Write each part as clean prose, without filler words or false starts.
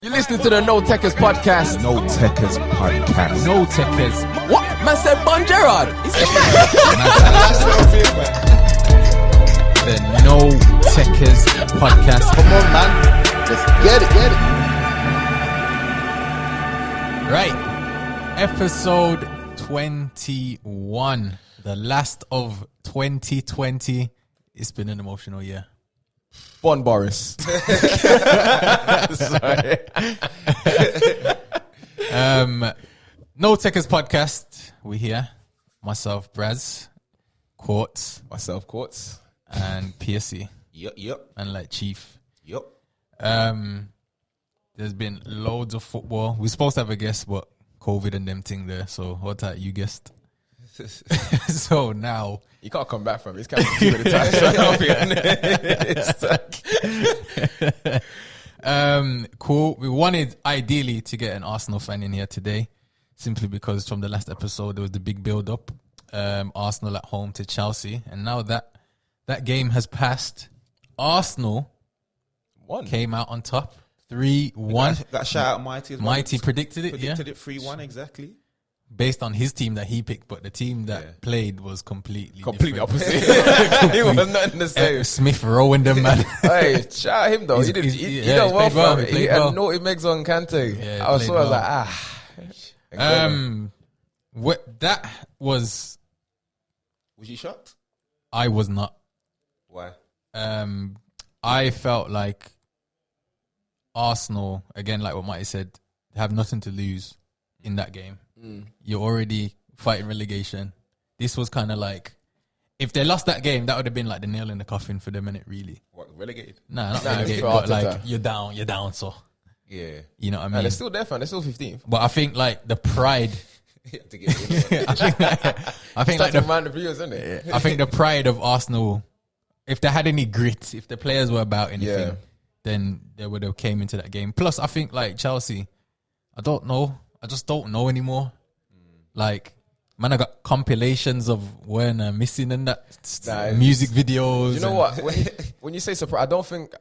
You're listening to the No Tekkers podcast. No Tekkers podcast. No Tekkers. What? Man said Bon Gerard. The No Tekkers podcast. Come on, man. Let's get it. Right. Episode 21. The last of 2020. It's been an emotional year. Bon Boris. Sorry. No Tekkers podcast. We here. Myself, Braz, Quartz, Myself, Quartz. and PSC. Yep. And like Chief. Yep. There's been loads of football. We're supposed to have a guest, but COVID and them thing there. So what that you guessed? So now You can't come back from it. It's kind of too many times. I'll be honest. Cool. We wanted ideally to get an Arsenal fan in here today, simply because from the last episode there was the big build up. Arsenal at home to Chelsea, and now that game has passed, Arsenal came out on top 3-1. That shout out Mighty as well. Mighty predicted it, Predicted it 3-1 exactly. based on his team that he picked, but the team that played was completely different. opposite. He was not in the same. Smith Rowe and them, man. Hey, shout out him though. He did well for him. He had naughty Megs on Kante. Yeah, I was like, What that was, Was you shocked? I was not. Why? I felt like Arsenal, again, like what Mighty said, have nothing to lose in that game. You're already fighting relegation. This was kind of like, if they lost that game, that would have been like the nail in the coffin for them, innit, really? What, relegated? Nah, not Nah, relegated, for but Arteta. like, you're down, so. Yeah. You know what I and mean? they're still there, fam. They're still 15th. But I think like the pride, To get rid of it. I think like That's the remind the viewers, isn't it? I think the pride of Arsenal, if they had any grit, if the players were about anything, Yeah. then they would have came into that game. Plus, I think like Chelsea, I don't know. I just don't know anymore. Like, man, I got compilations of Werner missing and that music videos. You know what? When you say surprise, I don't think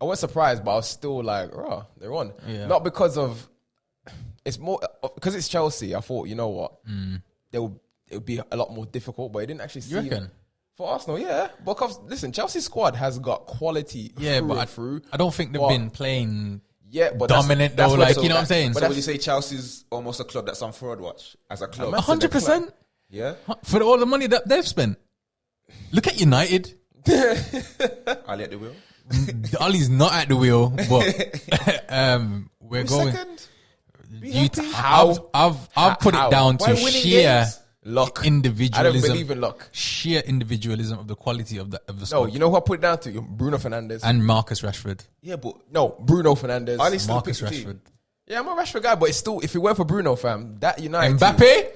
I wasn't surprised, but I was still like, oh, they're on. Yeah. Not because of it's more because it's Chelsea. I thought, you know what, it would be a lot more difficult, but it didn't actually You seem reckon? for Arsenal. Yeah, because listen, Chelsea's squad has got quality. Yeah, through but and through. I don't think they've But- been playing Yeah, but dominant though. Like, you know what I'm saying? So would you say Chelsea's almost a club that's on fraud watch as a club? 100% Yeah. for all the money that they've spent. Look at United. Ali at the wheel. Ollie's not at the wheel, but we're going. Second. I've put it down Why to winning sheer games? luck. I don't individualism. believe in luck. Sheer individualism of the quality of the No, squad. you know who I put it down to? Bruno Fernandes. And Marcus Rashford. Yeah, but No, Bruno Fernandes. Ali still Marcus picked the team. Rashford. Yeah, I'm a Rashford guy, but it's still, if it weren't for Bruno, fam, that United team- Mbappe?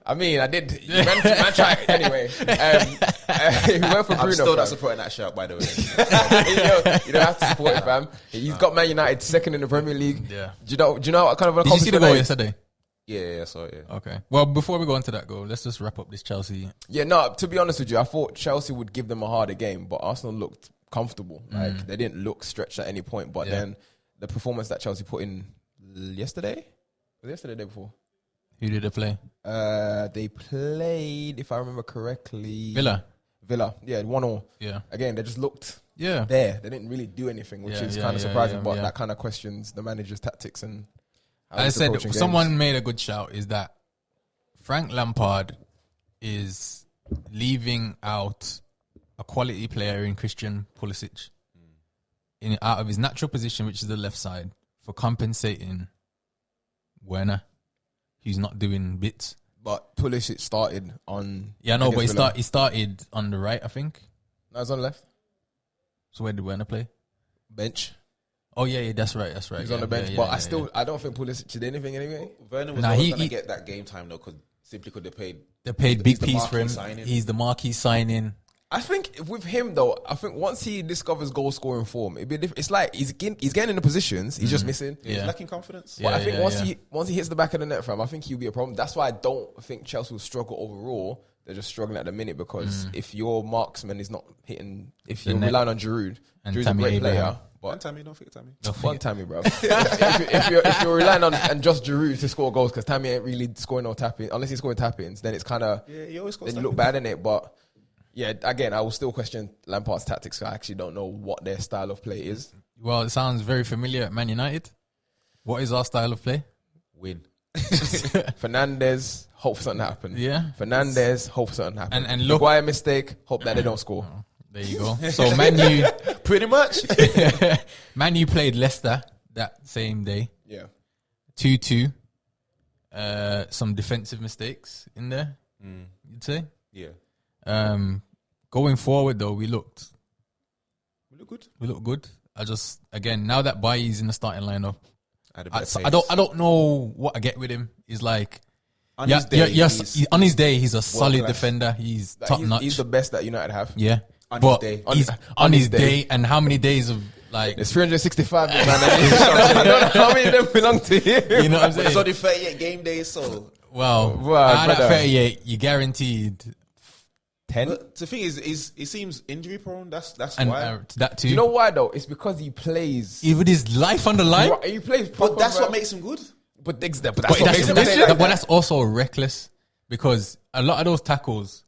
I mean, I did. Man tried anyway. If it weren't for I'm Bruno, still fam, not supporting that shout, by the way. you don't have to support it, fam. He's got Man United second in the Premier League. Yeah. Do you know what kind of an Did you see the accomplishment goal that is? yesterday? Yeah, I saw it. Yeah. Okay. Well, before we go into that goal, let's just wrap up this Chelsea. Yeah, no, to be honest with you, I thought Chelsea would give them a harder game, but Arsenal looked comfortable. Like, they didn't look stretched at any point, but Yeah. then the performance that Chelsea put in yesterday? Was it yesterday, the day before? Who did they play? They played, if I remember correctly, Villa. Yeah, 1-1. Yeah. Again, they just looked Yeah. there. They didn't really do anything, which Yeah, is yeah, kind of yeah, surprising. yeah, but yeah. that kind of questions the manager's tactics and how I he's said approaching someone games. made a good shout is that Frank Lampard is leaving out a quality player in Christian Pulisic out of his natural position, which is the left side, for compensating Werner, who's not doing bits. But Pulisic started on. Yeah, I know, but against Villa. he started on the right, I think. No, he's on the left So where did Werner play? bench. Oh yeah, that's right. He's Yeah, on the bench, yeah, but yeah, I don't think Pulisic did anything anyway. Vernon was Nah, always he- going to he- get that game time, though, because simply could have paid. They paid He's big the piece for him. marquee signing. He's the marquee signing. I think with him though, I think once he discovers goal scoring form, it'd be different. It's like he's getting in the positions, he's just missing. He's Yeah. lacking confidence. But I think yeah. once he hits the back of the net, fam, I think he'll be a problem. That's why I don't think Chelsea will struggle overall. They're just struggling at the minute because if your marksman is not hitting, if The you're net. relying on Giroud, And Giroud's a Tammy great Abraham. player, One Tammy, don't forget Tammy. One Tammy, bro. if you're relying on just Giroud to score goals, because Tammy ain't really scoring no tapping, unless he's scoring tap-ins, then it's kind of, He always scores then you look bad in it. But yeah, again, I will still question Lampard's tactics. I actually don't know what their style of play is. Well, it sounds very familiar at Man United. What is our style of play? Win. Fernandes, hope for something to happen. Yeah. Fernandes, hope for something to happen. And look, Maguire mistake, hope that they don't score. there you go. So Man U, Pretty much. Man U played Leicester that same day. Yeah. 2-2. Some defensive mistakes in there, you'd say. Yeah. Going forward though, we looked good. good. Again, now that Bailly's in the starting lineup, Had a bit of I don't know what I get with him. He's like, On his day, on his day, he's a solid class. defender. He's Like, top notch. He's the best that United have. Yeah. On But his day. he's on his day, and how many days of like, There's 365, man. I don't know how many of them belong to him. you know what I'm But it's saying? only 38 game days, so. Well, Well, out of that brother. 38, you guaranteed 10. But the thing is, he seems injury prone. That's and why. that too. Do you know why though? It's because he plays. With his life on the line. He plays But proper, that's bro. what makes him good. But that's But what makes him that's, good. but that's also reckless because a lot of those tackles,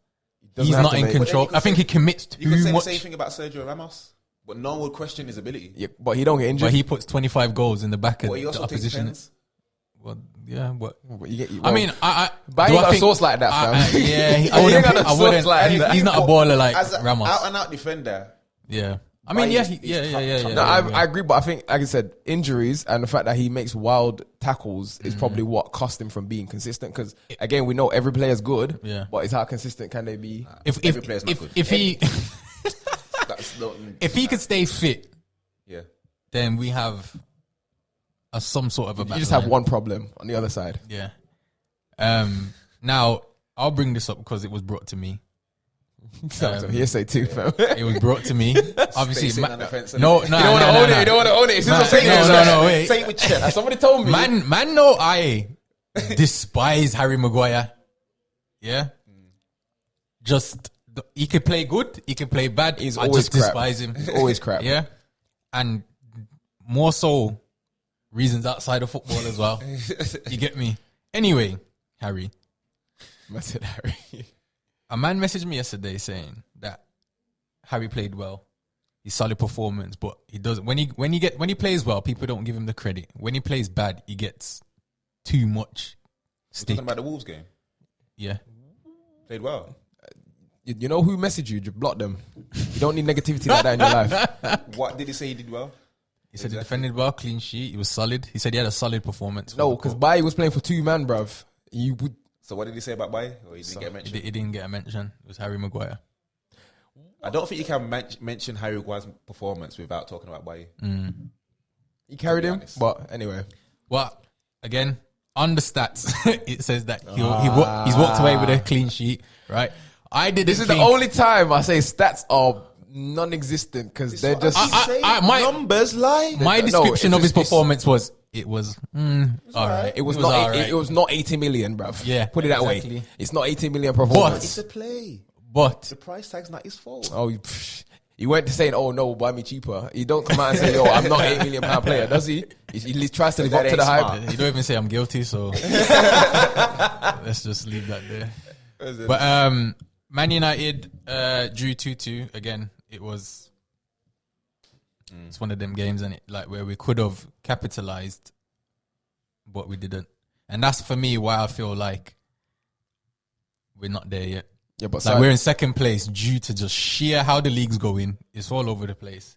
Doesn't he's have not to in make- control. But then I think he commits You can too say the much, same thing about Sergio Ramos, but no one would question his ability. Yeah, but he don't get injured. but he puts 25 goals in the back of But he the also takes opposition. pens. Well, yeah, but But you get, I mean, but he do I got a think- source like that, fam. yeah, He I wouldn't. ain't got a I wouldn't. source like that. He's not a baller like As an Ramos. out and out defender, Yeah, I mean, yeah, yeah. No, I agree, but I think, like I said, injuries and the fact that he makes wild tackles is probably what cost him from being consistent. Because again, we know every player's good, Yeah. but it's how consistent can they be? every player's not good. if he that's not. if he could stay fit, Yeah. then we have some sort of a. You just have one problem on the other side. Yeah. Now I'll bring this up because it was brought to me. So hearsay too, fam. It was brought to me. Obviously, Stay sitting on the fence, no, innit? no, You don't want to own it. You don't want to own it. It's just saying no, wait. Say it with chest. Somebody told me. Man, no, I despise Harry Maguire. Yeah, just he could play good, he could play bad. He's I always just crap. despise him. He's always crap. Yeah, and more so reasons outside of football as well. You get me? Anyway, Harry. I said Harry. A man messaged me yesterday saying that Harry played well. He's solid performance, but he doesn't. When he plays well, people don't give him the credit. When he plays bad, he gets too much We're stick. talking about the Wolves game. Yeah, Played well. You know who messaged you? Just block them. You don't need negativity like that in your life. What did he say he did well? he said he defended well, clean sheet. He was solid. He said he had a solid performance. No, because Bailly was playing for two man, bruv. You would. So what did he say about Baye? Or he didn't get mentioned? he didn't get a mention. It was Harry Maguire. I don't think you can mention Harry Maguire's performance without talking about Baye. He carried him, honest. but anyway. Well, again, on the stats, it says that he's walked away with a clean sheet. Right. I didn't. This is the only time I say stats are non-existent because they're just. my numbers lie. My No, description of his it's- performance was it was all right. It was all not. right. It was not 80 million, bruv. Yeah, put it that exactly. way. It's not 80 million performance. It's a play. But The price tag's not his fault. Oh, he went to saying, "Oh no, buy me cheaper." He don't come out and say, "Yo, I'm not £8 million player," does he? He tries to live up that to the ain't hype. smart. you don't even say I'm guilty, so let's just leave that there. But Man United drew 2-2 again. It was it's one of them games, and it like where we could have capitalized, but we didn't. And that's for me why I feel like we're not there yet. Yeah, but Like we're in second place due to just sheer how the league's going. It's all over the place.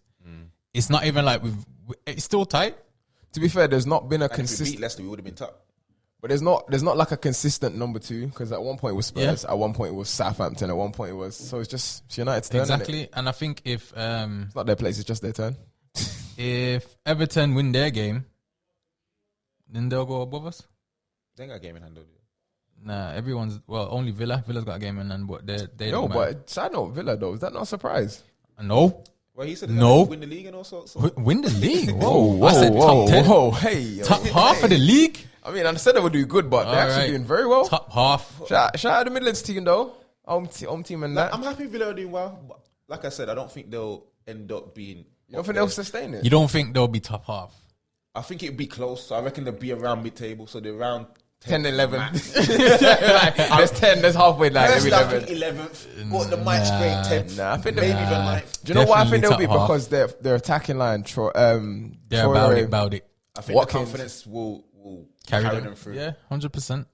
It's not even like it's still tight. to be fair, there's not been a And if we beat consistent. Leicester, we would have been top. But there's not like a consistent number two because at one point it was Spurs, at one point it was Southampton, at one point it was it's United's turn. Innit? Exactly. And I think if It's not their place; it's just their turn. if Everton win their game, then they'll go above us. They ain't got a game in hand, though. Nah, only Villa. Villa's got a game in hand, but they No, don't matter. but side note, Villa though, is that not a surprise? No, Well, he said No. win the league and all sorts. So. win the league. Whoa, I said top 10, hey, top half of the league, I mean, I said they would do good, but they're actually Alright. doing very well. top half. Shout out the Midlands team though, home team and that. I'm happy Villa are doing well. But like I said, I don't think they'll end up being You don't think they'll sustain it? You don't think they'll be top half? I think it'd be close. So I reckon they'll be around mid-table. So they're around 10, 11. max. Like, there's 10, there's halfway like Personally, I think 11. 11th. But the might scrape 10th. Nah, I think maybe they'll- even 9th. Do you know why I think they'll be? Definitely top Because their attacking line, They're Troy, about it. I think Watkins. the confidence will Carry carry them. them through. Yeah, 100%.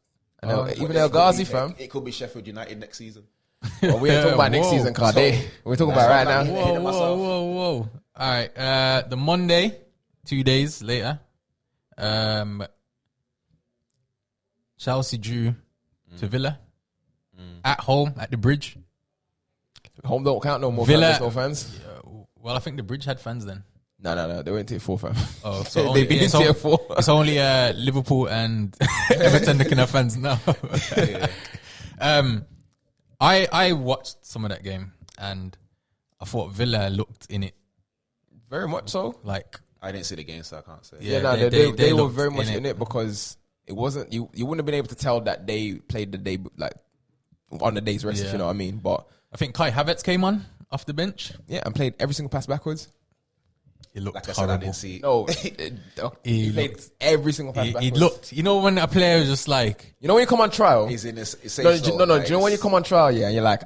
even El Ghazi, fam. It could be Sheffield United next season. Well, we ain't talking about next Whoa. season, Cardi. So- We're talking That's about right what I'm now. like, hitting Whoa, myself. whoa. All right. The Monday, 2 days later, Chelsea drew to Villa at home at the Bridge. Home don't count no more. Villa- Villa, no fans. Well, I think the Bridge had fans then. No. They went tier 4, fam. Oh, They only- beat it's tier only- 4. It's only Liverpool and Everton that can have fans now. I watched some of that game and I thought Villa looked in it. Very much so. Like, I didn't see the game, so I can't say. Yeah, they were looked very much in it because it wasn't you wouldn't have been able to tell that they played the day like on the day's rest, if Yeah. you know what I mean. But I think Kai Havertz came on off the bench. yeah, and played every single pass backwards. It looked Like I said, I horrible. didn't see. No, He he played every single pass He backwards. looked, you know, when a player is just like, You know when you come on trial. He's in this. No, do you know when you come on trial, yeah, and you're like,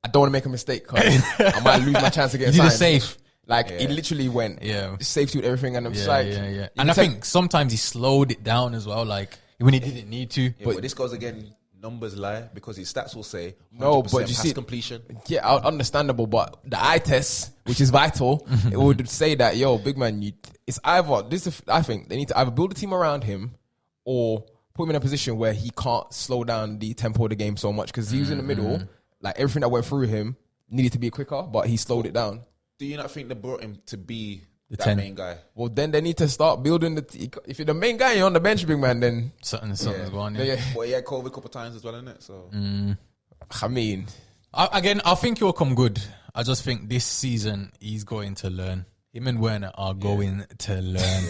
I don't want to make a mistake because I might lose my chance to you get did a signed. safe. Like he literally went Yeah. safety with everything, and I'm just Yeah, like, yeah. you And I can think sometimes he slowed it down as well, like when he didn't need to. Yeah, but this goes again. Numbers lie because his stats will say 100% No, but you pass see- completion. yeah, understandable, but the eye test, which is vital, it would say that, yo, big man, it's either I think they need to either build a team around him or put him in a position where he can't slow down the tempo of the game so much because he was in the middle, like everything that went through him needed to be quicker, but he slowed it down. Do you not think they brought him to be that 10. main guy? Well, then they need to start building if you're the main guy, you're on the bench, big man. Then Something's going on. yeah, Yeah. But he had COVID a couple of times as well, innit? So I mean, I think he'll come good. I just think this season he's going to learn. Him and Werner are going to learn.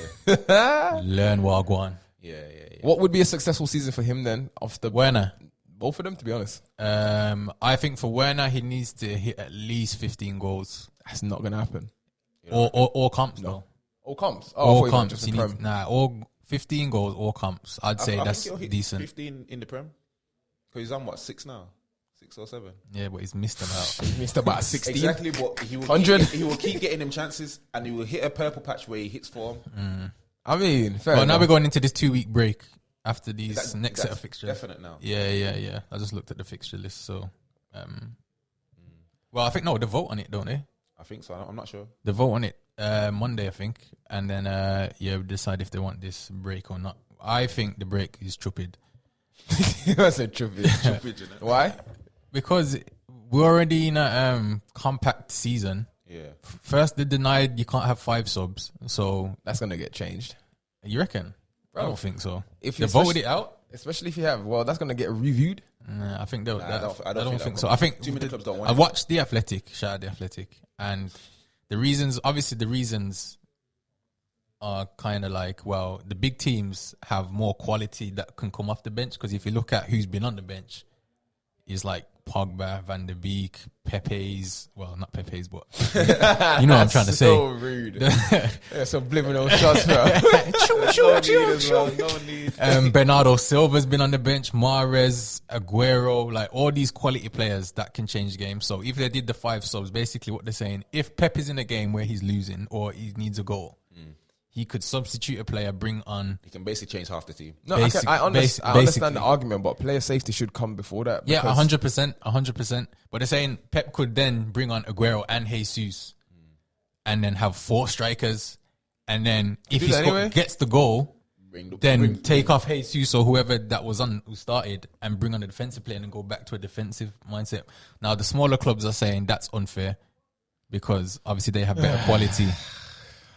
Learn Wagwan. yeah. what would be a successful season for him then? Off the Werner. both of them, to be honest, I think for Werner, he needs to hit at least 15 goals. that's not gonna happen. Or comps, though. All comps, All I thought comps. just He in needs, Prem. all 15 goals, all comps. I'd say I that's think he'll hit decent. 15 in the Prem because he's on what 6 now, 6 or 7. Yeah, but he's missed them out. He missed about 16. Exactly, but he will 100. he will keep getting him chances, and he will hit a purple patch where he hits form. I mean, fair Well, now enough. we're going into this 2-week break after these That- next set that's of fixtures. definite now. Yeah. I just looked at the fixture list, so. Well, I think, no, they vote on it, don't they? I think so. I'm not sure. They vote on it Monday, I think. And then, we decide if they want this break or not. I think the break is stupid. That's a trippy. Why? Because we're already in a compact season. Yeah. First, they denied you can't have 5 subs. So, That's gonna get changed, you reckon? I Bro, don't think so. if They you voted it out? especially if you have. Well, that's gonna get reviewed. Nah, I think they'll. I don't think so. that I think too many clubs don't want I it. watched The Athletic. Shout out The Athletic, and the reasons. Obviously, the reasons are kind of like, well, the big teams have more quality that can come off the bench. Because if you look at who's been on the bench, is like Pogba, Van der Beek, Pepe's. Well, not Pepe's, but you know what I'm trying to say. So rude. Yeah, subliminal shots, bro. No need. Bernardo Silva's been on the bench, Mahrez, Aguero, like all these quality players that can change the game. So if they did the 5 subs, basically what they're saying, if Pep is in a game where he's losing or he needs a goal, he could substitute a player, bring on. He can basically change half the team. No, Basic- I basically. understand the argument, but player safety should come before that. Yeah, because- 100%. But they're saying Pep could then bring on Aguero and Jesus and then have 4 strikers. And then if do he that anyway? gets the goal, Bring the- then bring- take off Jesus or whoever that was on who started and bring on the defensive player and go back to a defensive mindset. Now the smaller clubs are saying that's unfair because obviously they have better quality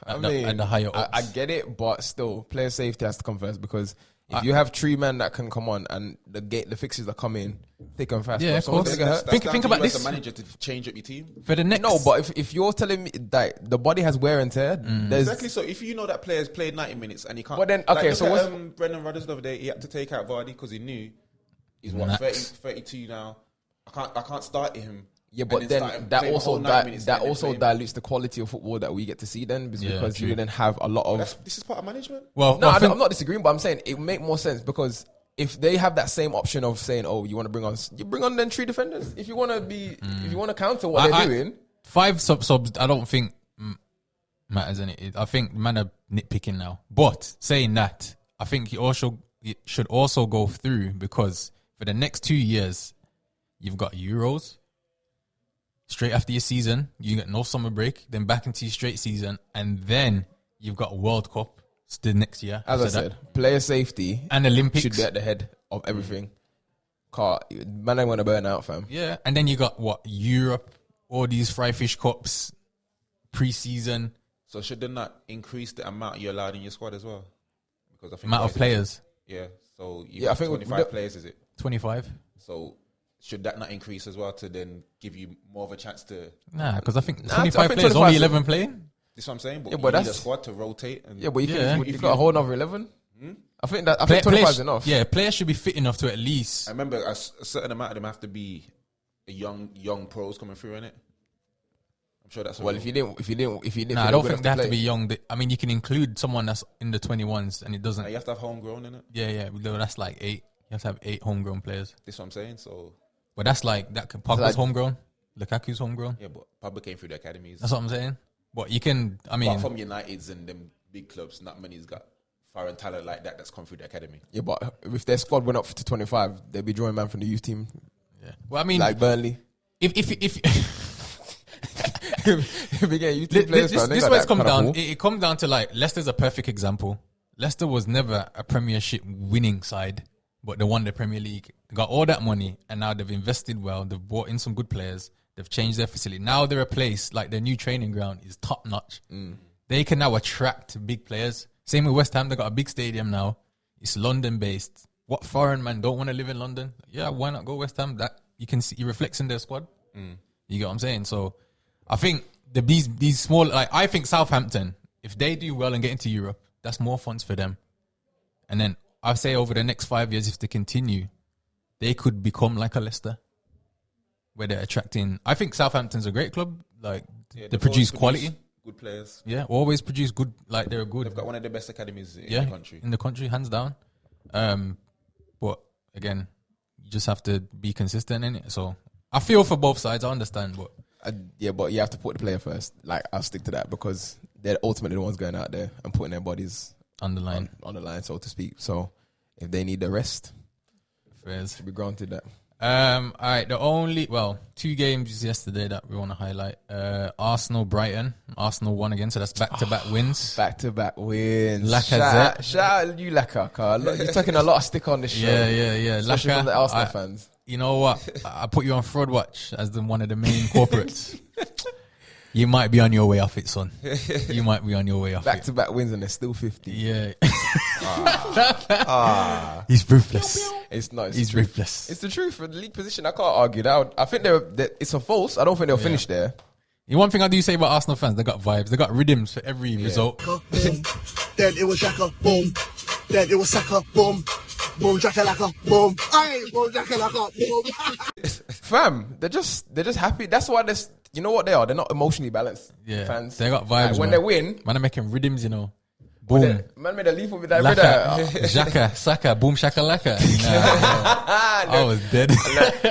at the higher ups. I get it, but still, player safety has to come first because if you have 3 men that can come on and the fixes are coming thick and fast, Yeah, bro, of someone's course. gonna get hurt. Think down to about you as this. the manager to change up your team. For the next No, but if you're telling me that the body has wear and tear, there's Exactly. So if you know that player's played 90 minutes and he can't, But then, okay, look so at, what's- Brendan Rodgers the other day? He had to take out Vardy because he knew he's what Max. 30, 32 now. I can't start him Yeah, but then then started that playing the also whole 90 minutes that and then also playing. dilutes the quality of football that we get to see then Yeah, because true. you didn't have a lot of. This is part of management. Well, No, I think, I'm not disagreeing, but I'm saying it would make more sense because if they have that same option of saying, "Oh, you want to bring on," you bring on then 3 defenders. If you want to be, if you want to counter what they're doing, 5 subs. I don't think matters in it. I think man are nitpicking now. But saying that, I think it should also go through because for the next 2 years, you've got Euros. Straight after your season, you get no summer break, then back into your straight season, and then you've got World Cup the next year. as I after that. said, player safety And Olympics. should be at the head of everything. Man, I want to burn out, fam. Yeah, and then you got what Europe, all these fry fish cups, pre-season, So should they not increase the amount you're allowed in your squad as well? Because I think amount of players, Yeah. So you Yeah, I got think 25 players, is it? 25. So should that not increase as well to then give you more of a chance to? Nah, because I think Nah, 25 I think players, 25 only is- 11 playing. This is what I'm saying. But Yeah, you but need a that's- squad to rotate. And Yeah, but you Yeah. can if you got a whole other 11. I think 25 Players- is enough. Yeah, players should be fit enough to at least. I remember a certain amount of them have to be a young pros coming through in it. I'm sure that's Well, if you didn't, Nah, I don't think they have to be young. I mean, you can include someone that's in the 21s, and it doesn't. You have to have homegrown in it. Yeah, that's like 8. You have to have 8 homegrown players. This is what I'm saying. So But that's like that. Pogba's like- homegrown, Lukaku's homegrown. yeah, but Pablo came through the academies. That's what I'm saying. But you can. I mean, Apart from United's and them big clubs, not many's got foreign talent like that that's come through the academy. Yeah, but if their squad went up to 25, they'd be drawing man from the youth team, yeah. Well, I mean, like Burnley. if If we get youth team players, this fam, they this got way it's that come kind of down. ball. It comes down to like Leicester's a perfect example. Leicester was never a Premiership winning side, but they won the Premier League. They got all that money, and now they've invested well. They've brought in some good players. They've changed their facility. Now they're a place like their new training ground is top notch. They can now attract big players. Same with West Ham. They got a big stadium now. It's London based. What foreign man don't want to live in London? Yeah, why not go West Ham? That you can see, it reflects in their squad. You get what I'm saying? So I think these small, like I think Southampton, if they do well and get into Europe, that's more funds for them. And then I say over the next 5 years, if they continue, they could become like a Leicester, where they're attracting. I think Southampton's a great club. Like Yeah, they they've produce always quality. produced good players. Yeah, always produce good. Like they're good. They've got one of the best academies in Yeah, the country. in the country, hands down. But again, you just have to be consistent in it. So I feel for both sides. I understand, but Yeah, but you have to put the player first. Like, I'll stick to that because they're ultimately the ones going out there and putting their bodies underline on the line, so to speak. So if they need the rest, fairs. to be granted that. All right. The only 2 games yesterday that we want to highlight. Arsenal, Brighton. Arsenal won again, so that's back-to-back wins. Back-to-back wins. Lacazette. Shout out you, Laka. Carl. Look, you're taking a lot of stick on this show. Yeah. Especially Laka, from the Arsenal fans. You know what? I put you on fraud watch as one of the main corporates. You might be on your way off it, son. You might be on your way off it. Back-to-back wins and they're still 50. Yeah. He's ruthless. It's not. It's He's the truth. ruthless. It's the truth. For the league position, I can't argue that. I think it's a false. I don't think they'll finish there. The one thing I do say about Arsenal fans, they got vibes. They got rhythms for every result. Boom. Then it was Xhaka, boom. Then it was Saka, boom. Boom, Jakalaka, boom. Aye, boom, Jakalaka, boom. Fam, they're just happy. That's why they're. You know what they are? They're not emotionally balanced. Yeah, fans. they got vibes. Like, when man. they win, Man are making rhythms, you know. Boom. Man made a leap with that. Laka, Xhaka, Saka, boom, shakalaka. Nah, I was dead.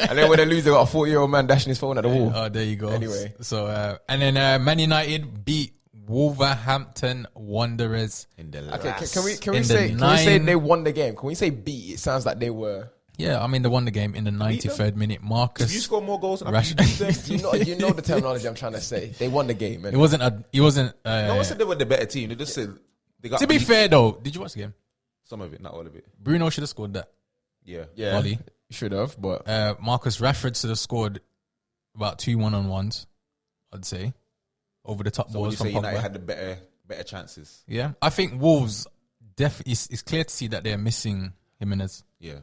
And then when they lose, they got a 40-year-old man dashing his phone at the wall. Oh, there you go. Anyway. So, and then Man United beat Wolverhampton Wanderers. In the Okay, last. can we In the say nine- they won the game? Can we say beat? It sounds like they were. Yeah, I mean, they won the game in the 93rd minute. If you Marcus. score more goals than Rash- you beat them, You know the terminology I'm trying to say. They won the game. It Man. wasn't. no one said they were the better team. They just said they got. To be beat. fair, though, did you watch the game? Some of it, not all of it. Bruno should have scored that. Yeah. Yeah, volley. should have, but Marcus Rashford should have scored about 2 1-on-1s, I'd say, over the top So when balls you from say United Pogba. had the better chances. Yeah, I think Wolves it's clear to see that they're missing Jimenez. Yeah.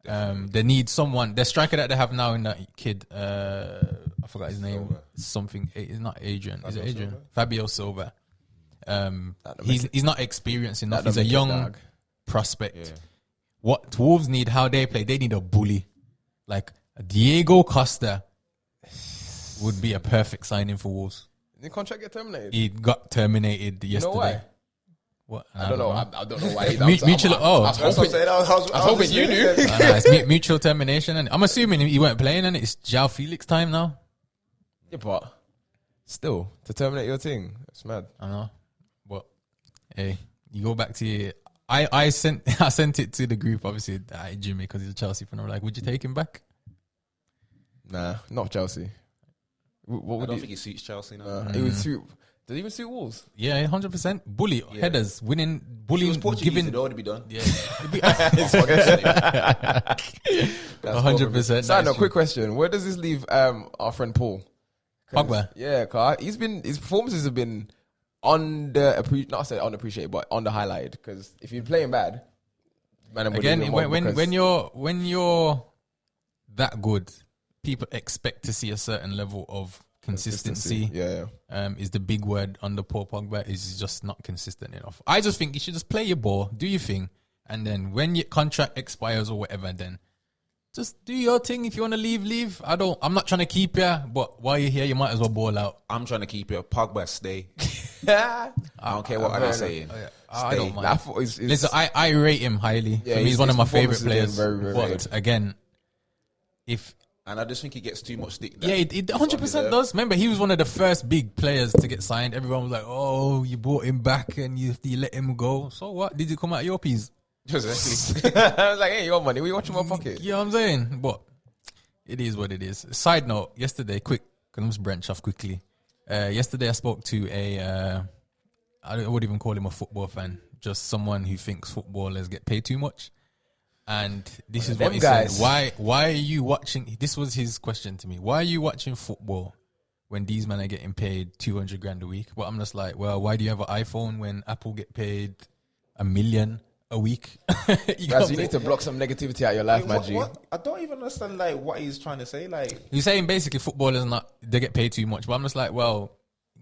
They need someone. The striker that they have now in that kid, I forgot his name. Silva. Something. It's not Adrian. Is it Fabio Adrian? Silva? Fabio Silva. don't He's not experienced enough. that He's a don't make it young dog. prospect. Yeah. What Wolves need, how they play, they need a bully like Diego Costa. would be a perfect signing for Wolves. Did the contract get terminated? He got terminated yesterday. You know why? What? I don't know. I don't know why. Mutual. I was That's what I'm saying. I was hoping you knew. It's mutual termination, and I'm assuming he weren't playing, and it's João Felix time now. Yeah, but still, to terminate your thing, it's mad. I know, but hey, you go back to your. I sent it to the group, obviously, Jimmy, because he's a Chelsea fan. I'm like, would you take him back? Nah, not Chelsea. What I would don't think he suits Chelsea now. It would suit. Does it even suit Wolves? Yeah, 100%. Bully headers, winning, He bullying, was Portuguese, giving. it'd already be done. Yeah, 100%. Side note, true. quick question: where does this leave our friend Paul? 'Cause- Pogba. Yeah, cause his performances have been not say unappreciated, but under highlighted. Because if you're playing bad, man, I'm Again, when you're that good, people expect to see a certain level of consistency. Yeah. Is the big word under Paul Pogba. Is just not consistent enough. I just think you should just play your ball, do your thing, and then when your contract expires or whatever, then just do your thing. If you want to leave. I'm not trying to keep you, but while you're here, you might as well ball out. I'm trying to keep it. Pogba, stay. I don't care what I'm saying. I don't mind. I thought Listen, I rate him highly. Yeah, For me, he's one of my favorite performances have players. been very, very But good. again, if And I just think he gets too much stick. yeah, it 100% does. Remember, he was one of the first big players to get signed. Everyone was like, "Oh, you brought him back and you let him go." So what? Did it come out of your piece? Exactly. I was like, hey, your money, we watching my pocket. You know what I'm saying? But it is what it is. Side note: yesterday, quick, can I just branch off quickly? Yesterday, I spoke to I wouldn't even call him a football fan, just someone who thinks footballers get paid too much. And this is what he guys. said. Why are you watching? This was his question to me. Why are you watching football when these men are getting paid 200 grand a week? But I'm just like, well, why do you have an iPhone when Apple get paid $1 million a week? Guys, you need to block some negativity out of your life, my G. What? I don't even understand like what he's trying to say. Like, You're saying basically footballers they get paid too much, but I'm just like, well,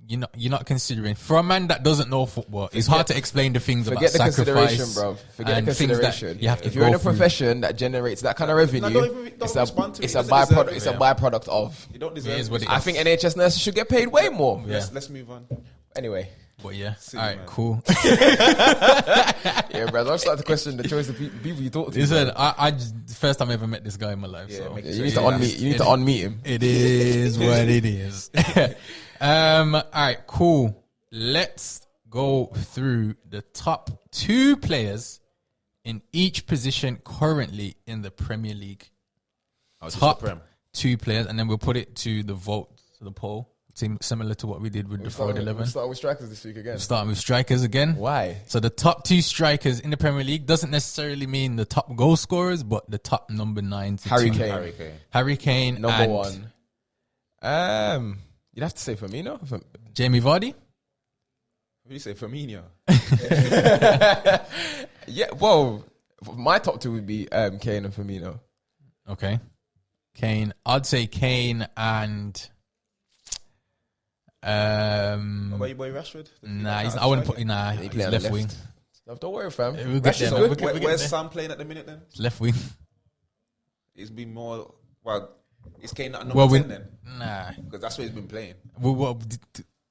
you're not considering for a man that doesn't know football. It's hard to explain the things about Forget the sacrifice, consideration, bro. Forget the and things that consideration. you have to if you're in go a through. profession that generates that kind of revenue, don't it's respond to a it. It doesn't deserve byproduct. it. It's a byproduct of. you don't It deserve is what it I is. think NHS nurses should get paid way more. Yeah. Let's move on. Anyway, But yeah, Silly all right, man. cool. yeah, bro. I'm starting to question the choice of people you talk to. Listen, I the first time I ever met this guy in my life. So make Yeah, sure you need to unmeet. You need to unmeet him. it is what it is. All right, cool. Let's go through the top 2 players in each position currently in the Premier League. Top 2 players, and then we'll put it to the vote, to the poll. Similar to what we did with the Forward 11. We'll start with strikers this week again. Starting with strikers again. Why? So the top 2 strikers in the Premier League doesn't necessarily mean the top goal scorers, but the top number 9 to Harry 2. Kane. Harry Kane, Number and 1. You'd have to say Firmino. Jamie Vardy. What do you say, Firmino? Yeah. Well, my top 2 would be Kane and Firmino. Okay. Kane. I'd say Kane and What about your boy Rashford? I wouldn't put he's play on the left wing. Don't worry, fam. We'll get there, So man. We'll get where's there. Sam playing at the minute then? Left wing. It's been more. Well, is Kane not Well, number 10 then? Nah. Because that's where he's been playing.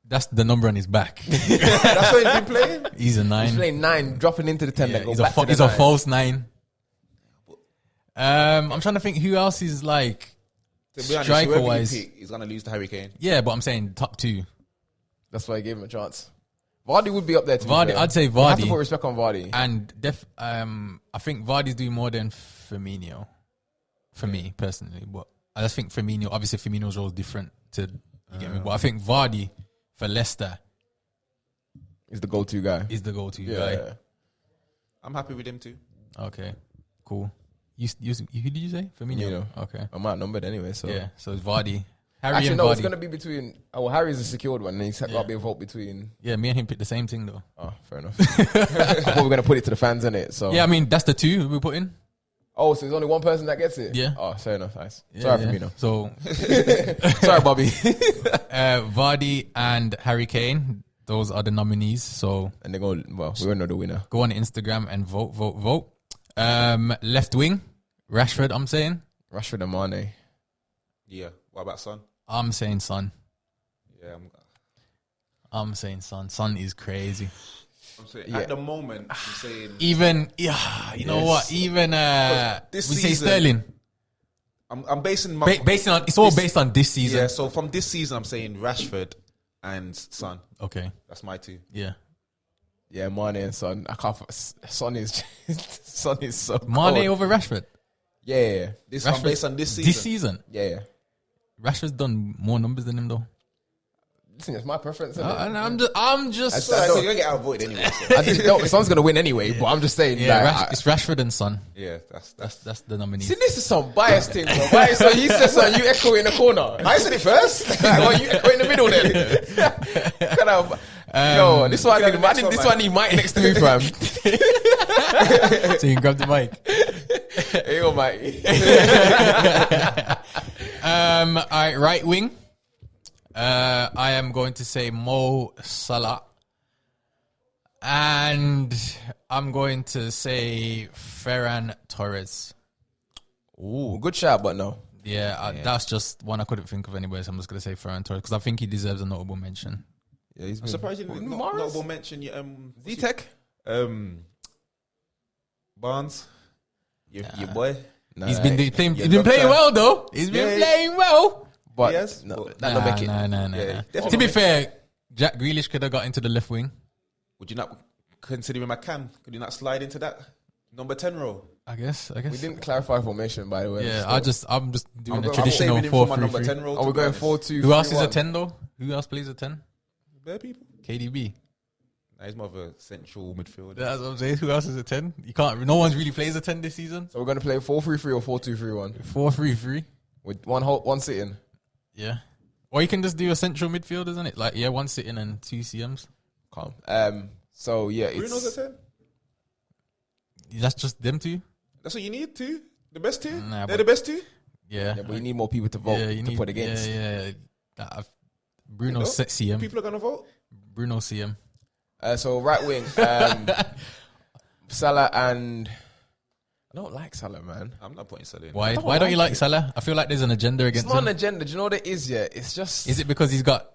That's the number on his back. That's where he's been playing. He's a 9. He's playing 9, dropping into the 10. Yeah, then go he's back to the he's a 9. false 9. I'm trying to think who else is like To be honest, striker whoever wise. you pick, he's gonna lose to Harry Kane. Yeah, but I'm saying top 2. That's why I gave him a chance. Vardy would be up there. To be Vardy, fair. I'd say You have to Vardy. put respect on Vardy. And I think Vardy's doing more than Firmino for me personally. But I just think Firmino, obviously Firmino's role is different to you get me. But I think Vardy for Leicester He's the go-to guy. is the go-to Yeah, guy. yeah. I'm happy with him too. Okay, cool. Who did you say? Firmino. Firmino. Okay. I'm outnumbered anyway, so. Yeah. So it's Vardy. Harry Actually, and no, Vardy. it's going to be between. Oh, well, Harry's a secured one, and he's got to be a vote between. Yeah, me and him picked the same thing though. Oh, fair enough. I thought we were going to put it to the fans, innit? So. Yeah, I mean that's the 2 we put in. Oh, so there's only one person that gets it? Yeah. Oh, fair enough. Nice. Yeah, Sorry, yeah. Firmino. So Sorry, Bobby. Vardy and Harry Kane, those are the nominees. So And they go, well, we won't know the winner. go on Instagram and vote. Left wing, Rashford, I'm saying. Rashford and Mane. Yeah. What about Son? I'm saying Son. Yeah, I'm saying Son. Son is crazy. I'm saying at the moment. I'm saying Even you know what? Even we this say season- Sterling. I'm basing my Based on it's all based on this season. yeah. So from this season, I'm saying Rashford and Son. Okay. That's my two. Yeah. Yeah, Mane and Son. I can't. Son is Son is so Mane cold. over Rashford. Yeah, This I'm Rashford- based on this season. This season, yeah. Rashford's done more numbers than him though. Listen, it's my preference. Isn't And it? I'm just. So you're gonna get outvoted anyway. So. I just, no, Son's gonna win anyway. But I'm just saying. Yeah, like, it's Rashford and Son. Yeah, that's That's the nominee. see, this is some biased thing, bro. Why? So he says something, you echo in the corner. I said it first. Like, well, you echo in the middle then. Kind of. Yo, this one, can I have the next this one, one, he might next to me, fam. So you can grab the mic. Here you go, mate. All right, right wing. I am going to say Mo Salah, and I'm going to say Ferran Torres. Ooh, good shot, but no. Yeah, that's just one I couldn't think of anyway, so I'm just going to say Ferran Torres because I think he deserves a notable mention. Yeah, he's I'm surprised you didn't Morris? notable mention your Z-Tech? Barnes, your boy. Nah, He's been playing. yeah, He's been playing doctor. well though. He's been Yeah. playing well. but Yes, no, but- that don't make it. Nah. Yeah, To definitely. be fair, Jack Grealish could have got into the left wing. Would you not consider him a cam? Could you not slide into that number 10 role? I guess. We didn't clarify formation, by the way. Yeah, Still. I'm just doing a I'm traditional saving him for my 4-3-3. number 10 role. Are we going 4-2? Who else is a 3-1? 10 though? Who else plays a 10? Bare people. KDB. Nah, he's more of a central midfielder. That's what I'm saying. Who else is a 10? You can't. No one's really plays a 10 this season. So we're going to play 4-3-3 or 4-2-3-1 4-3-3. with one sitting. Yeah. Or you can just do a central midfield, isn't it? Like, yeah, one sitting and two CMs. Calm. So yeah, Bruno's it's a 10. That's just them two? That's what you need to. The best two. Nah, They're but- the best two. Yeah. yeah, but you need more people to vote you to put against. Yeah. Bruno You know? set CM. People are gonna vote. Bruno CM. So right wing, Salah and I don't like Salah, man. I'm not putting Salah in. Why don't don't you like like Salah? I feel like there's an agenda It's against not an him. agenda. Do you know what it is? Yeah, it's just Is it because he got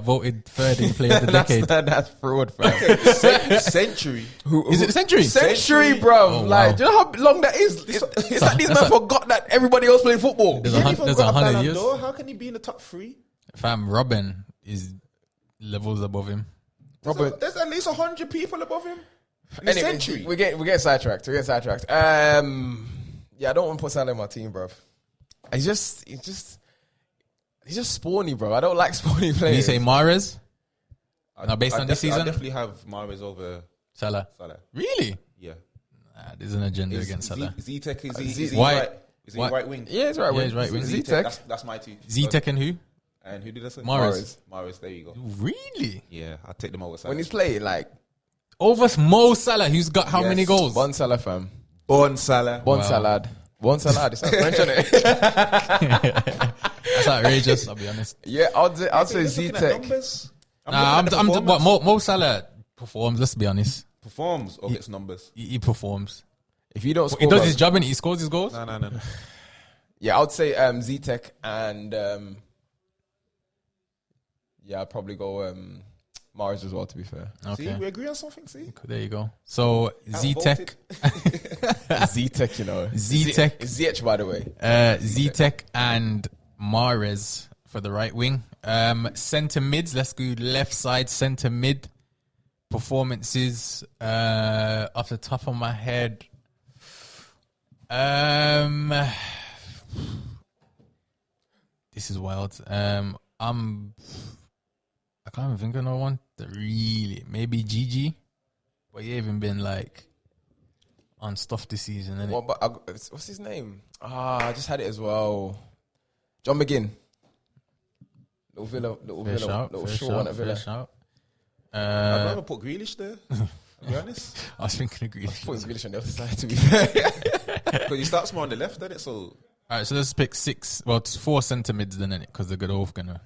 voted third in player of the decade? that's fraud, fam. Century. Is it the century? Century, bro. Oh, like, wow. do you know how long that is? It's like these men forgot that everybody else played football. There's You a even there's got a 100 Ballon years. d'Or. How can he be in the top 3? Fam, Robin is levels above him. Robert, There's at least 100 people above him. In the anyway, century. we get sidetracked. Yeah, I don't want to put Salah in my team, bro. He's just spawny, bro. I don't like spawny Can players. you say Mahrez? Now, based on this I season? definitely have Mahrez over Salah. Salah. Really? Yeah. Nah, there's an agenda against Salah. Z-Tech is he Why- right? Is he why- right wing? Yeah, it's right Yeah, wing. he's right wing. Z-Tech. That's my two. Z-Tech and who? And who did I say? Mahrez. Mahrez. There you go. Really? Yeah, I'll take them over. When he's playing, like Over Mo Salah, who's got how Yes. many goals? Bon Salah, fam. Bon Salah. Bon Wow. Salad. Bon Salad. It's not French, isn't it? That's outrageous, I'll be honest. Yeah, I'll say Just looking at Z-Tech. numbers. Nah, looking at the what performance. Mo Salah performs, let's be honest. Performs or gets numbers. He performs. If you don't score, He does bro, his job and he scores his goals. No. yeah, I'd say Z-Tech and yeah, I'd probably go Mars as well. To be fair, See, Okay. we agree on something. See, There you go. So Z-Tech, Z-Tech, you know, Z-Tech. ZH, by the way. Z-Tech and Mahrez for the right wing. Centre mids, let's go left side centre mid performances. Off the top of my head, this is wild. I can't even think of no one that really, maybe Gigi, but he even been like on stuff this season, innit? What? But what's his name? I just had it as well. John McGinn. Little Villa, Fair shout, little fair short one at shout, Villa. fair shout. I'd rather put Grealish there. To be honest, I was thinking of Grealish. Put Grealish on the other side, to be fair. because he starts more on the left, doesn't it? So All right, so let's pick it's 4 centre mids then, innit? Because they're good off gonna.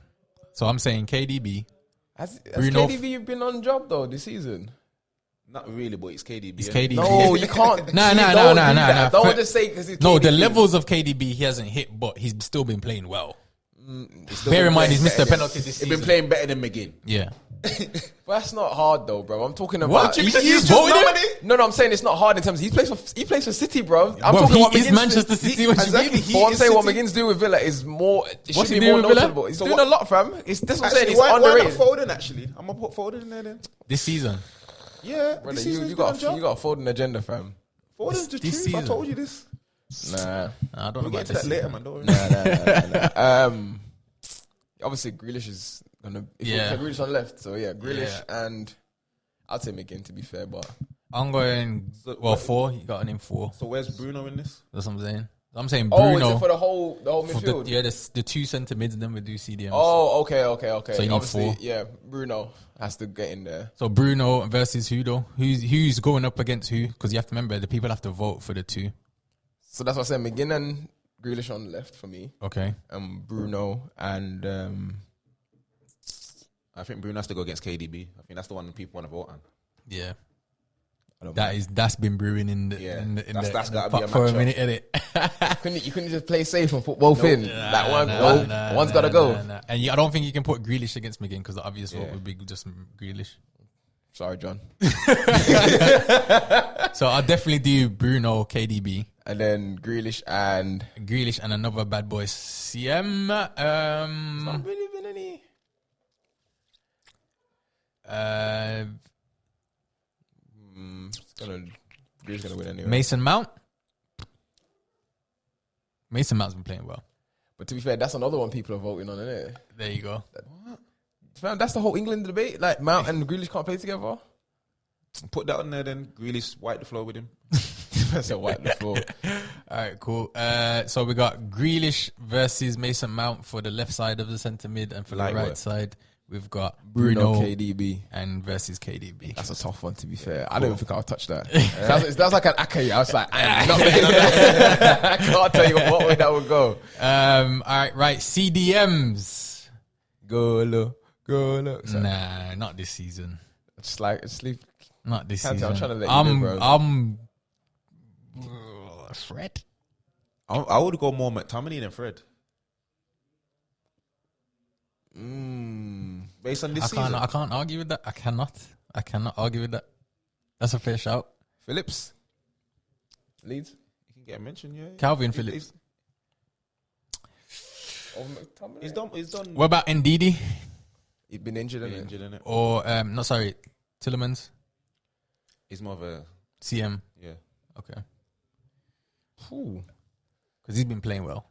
So I'm saying KDB. Has Bruno- KDB been on job though this season? not really, but it's KDB. It's innit? KDB. No, you can't. Nah, See, nah, don't nah, do nah, that. nah. Don't For- just say because he's No, the KDB. levels of KDB he hasn't hit, but he's still been playing well. Bear in mind, he's missed a penalty this He's season. been playing better than McGinn. Yeah. But that's not hard though, bro. I'm talking about. What? You just voted him? nominated? No, I'm saying it's not hard in terms. He plays for City, bro. I'm Well, talking he what is McGinn's Manchester City. What you exactly. mean? He But what I'm is saying, what City. McGinn's doing with Villa is more. It What's should he be doing more with Villa? notable. He's So doing what- a lot, fam. That's what I'm saying. Actually, He's why not underrated. Foden? Actually, I'm gonna put Foden in there then. This season. Yeah, Brother, this season you he's got been on you job. got a folding agenda, fam. Foden's the this truth. season. I told you this. Nah, I don't know We'll get about to this that later, season. man. Don't worry. nah. Obviously Grealish is gonna. If Yeah. yeah, Grealish on left. So yeah, Grealish and I'd say McGinn to be fair, but I'm going, So, well, what- 4. You got a name 4. So where's Bruno in this? That's what I'm saying. I'm saying oh, is Bruno. it for the whole for midfield? the 2 centre mids, and then we do CDMs. Oh, okay. So you need Obviously, 4. yeah, Bruno has to get in there. So Bruno versus who though? Who's going up against who? Because you have to remember the people have to vote for the 2. So that's what I said. McGinn and Grealish on left for me. Okay. Bruno and I think Bruno has to go against KDB. I think that's the one people want to vote on. Yeah. I don't know. That's been brewing in the Yeah, in the, in that's the gotta pot be a for a matchup. minute, innit? You couldn't just play safe and put both in. That one's got to Nah, go. nah. And I don't think you can put Grealish against McGinn because the obvious vote Yeah. would be just Grealish. Sorry, John. So I'll definitely do Bruno, KDB, And then Grealish and Grealish, and another bad boy CM. not really been any. Grealish gonna win anyway. Mason Mount. Mason Mount's been playing well. But to be fair, that's another one people are voting on, isn't it? There you go. Fam, that's the whole England debate. Like Mount and Grealish can't play together. Put that on there then. Grealish wipe the floor with him. That's a white before. All right, cool. So we got Grealish versus Mason Mount for the left side of the centre mid, and for Light the right work. side we've got Bruno, Bruno KDB. and versus KDB. That's a tough one, to be fair. I don't even think I'll touch that. That's like an Ake. I was like, I'm not betting on that. I can't tell you what way that would go. All right, CDMs. Go look. Nah, not this season. Just like sleep. Not this Can't tell, season. I'm trying to let you know, bro. I'm Fred. I would go more McTominay than Fred. Based on this season. I can't argue with that. I cannot argue with that. That's a fair shout. Phillips. Leeds. You can get a mention, yeah. Calvin He's- Phillips. He's done. He's done. What about Ndidi? He's been injured, Been isn't he? injured in it. Or no, sorry, Tillemans. He's more of a CM. yeah. Okay, Ooh. because he's been playing well.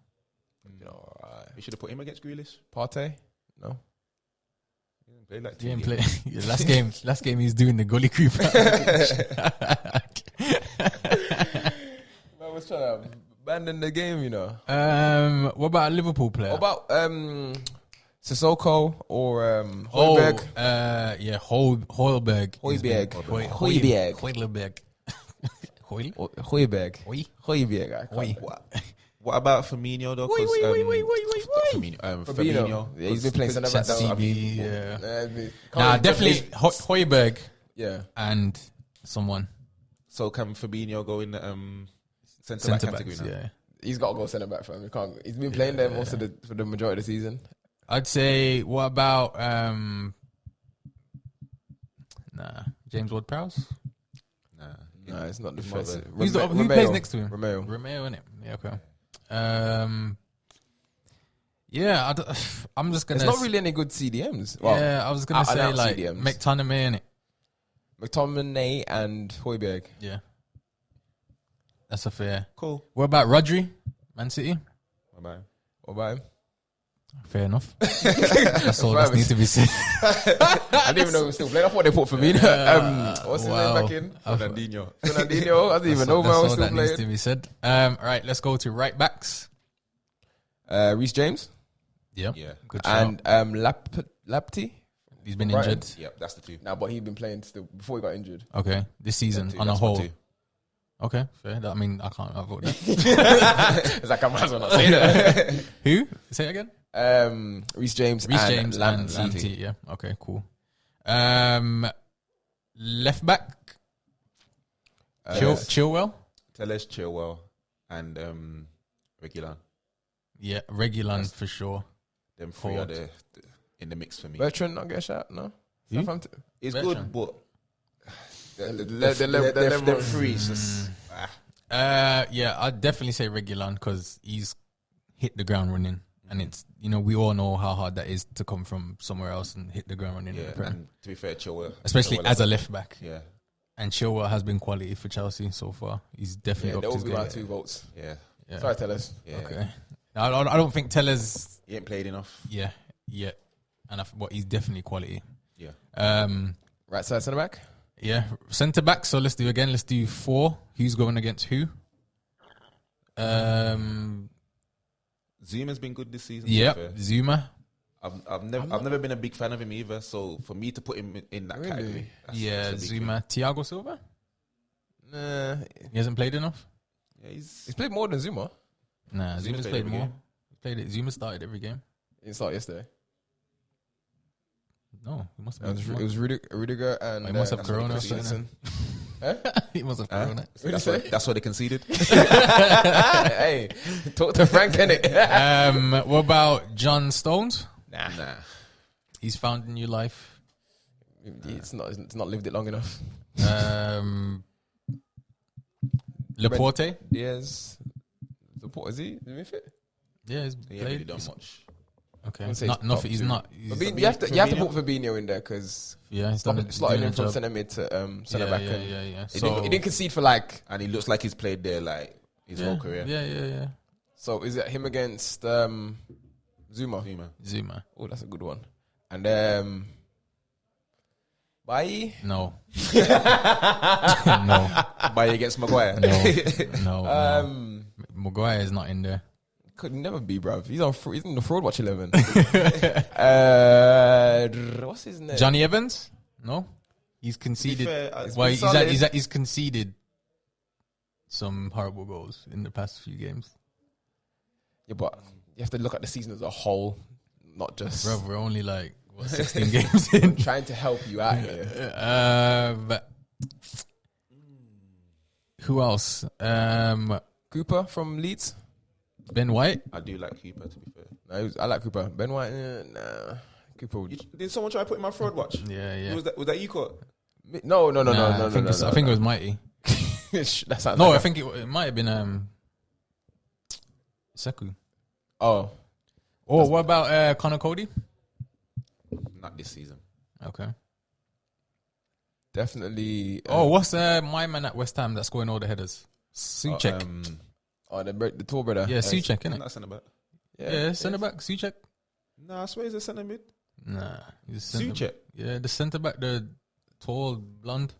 You know, We should have put him against Grealish. Partey? No. He didn't play like He didn't 2 play. games. Yeah, last game he's doing the goalie creep. I was trying to abandon the game, you know. What about a Liverpool player? What about Sissoko or Højbjerg? Yeah, Højbjerg. Højbjerg. Højbjerg. Højbjerg. Højl. Højbjerg. Høj. Højbjerg. Høj. What about Firmino though? 'Cause, Fabinho. Yeah, he's been playing centre back. CB, Yeah. Nah, definitely Højbjerg Yeah. and someone. So can Fabinho go in the centre back Centre category backs, now? yeah. He's got to go centre back for him. He can't. He's been playing there most of for the majority of the season. I'd say, what about James Ward-Prowse? Nah. Nah, it's not He's more of a- defensive. Who plays next to him? Romeo. Romeo, innit? Yeah, okay. Yeah, I'm just gonna. There's not really any good CDMs. Well, yeah, I was gonna say out-and-out like CDMs. McTominay, innit? McTominay and Højbjerg. Yeah, that's a fair. Cool. What about Rodri, Man City? What about him? What about him? Fair enough. That's all that needs to be said. I didn't even know he was still playing. I thought they put Firmino. What's his name back in? Fernandinho. Fernandinho. I didn't even know That's man all was still that needs to playing. be said. All right, let's go to right backs. Reece James Yeah, Yeah. good shout. and Lapti. He's been Brighton. injured. Yep, that's the two. Nah, but he'd been playing still before he got injured. Okay, this season Two, on a that's my whole. two. Okay, fair. I mean, I can't vote that. It's like I might as well not say that. Who? Say it again. Reece James Reece and James and Lamptey. Lamptey. Yeah. Okay. Cool. Left back. Chilwell. Telles, Chilwell, and Regulan. Yeah, Regulan for sure. Them three are in the mix for me. Bertrand not get a shot, no? Who? Southampton. It's Bertrand. good, but The three is just Yeah, I'd definitely say Reguilon because he's hit the ground running. And it's, we all know how hard that is to come from somewhere else and hit the ground running. In the Prem. And to be fair, Chilwell, Especially as a left back. Yeah, And Chilwell has been quality for Chelsea so far. He's definitely Yeah, up there to will his be my game. 2 votes. yeah. Sorry, tell us. Yeah. Okay. I don't think Teller's, He ain't played enough. yeah. And but he's definitely quality. Yeah. Right side centre back. Yeah, centre back. So let's do 4. Who's going against who? Zuma's been good this season. Yep, to be fair. Zuma. I've never been a big fan of him either. So for me to put him in that Really? category, Yeah, that's a big Zuma. Thiago Silva. Nah, He hasn't played enough. thing. Yeah, he's played more than Zuma. Nah, Zuma's Zuma's played played every more. game. Played it. Zuma started every game. He didn't start yesterday. No, he must It have. was, it was Rudiger and He must have and corona or Christensen. he must have corona. What did you say? That's what they conceded. Hey, talk to Frank, innit? What about John Stones? Nah. He's found a new life. It's not lived it long enough. Laporte. Yes. Support, is he? Is he fit? Yeah, he's He ain't really played. done much. Okay, I'd say not he's nothing. top He's two. not. You have to put Fabinho in there because Yeah, he's done slotting doing him a from job. centre mid to centre back. and Yeah. He didn't concede for like. And he looks like he's played there like his whole career. Yeah. So is it him against Zuma? Zuma. Oh, that's a good one. And Bailly? No. No. By against Maguire. No. Maguire is not in there. Could never be, bruv. He's in the Fraud Watch 11. What's his name? Johnny Evans? No. He's conceded. Well, he's conceded some horrible goals in the past few games. Yeah, but you have to look at the season as a whole, not just Bro, we're only like 16 games in. trying to help you out here. But who else? Cooper from Leeds. Ben White. I do like Cooper, to be fair. No, I like Cooper. Ben White, nah. Cooper would... Did someone try to put him on fraud watch? Yeah. Was that you caught? No. I think it was Mighty. That sounds No, like I think it might have been Sekou. Oh, What about Connor Cody? Not this season. Okay. definitely. What's my man at West Ham that's scoring all the headers? Suchek. The tall brother. Yeah, Suchek, innit? Not centre back. Yeah, centre back, Suchek. No, I swear he's a centre mid. Nah, he's Suchek. Yeah, the centre back, the tall blonde.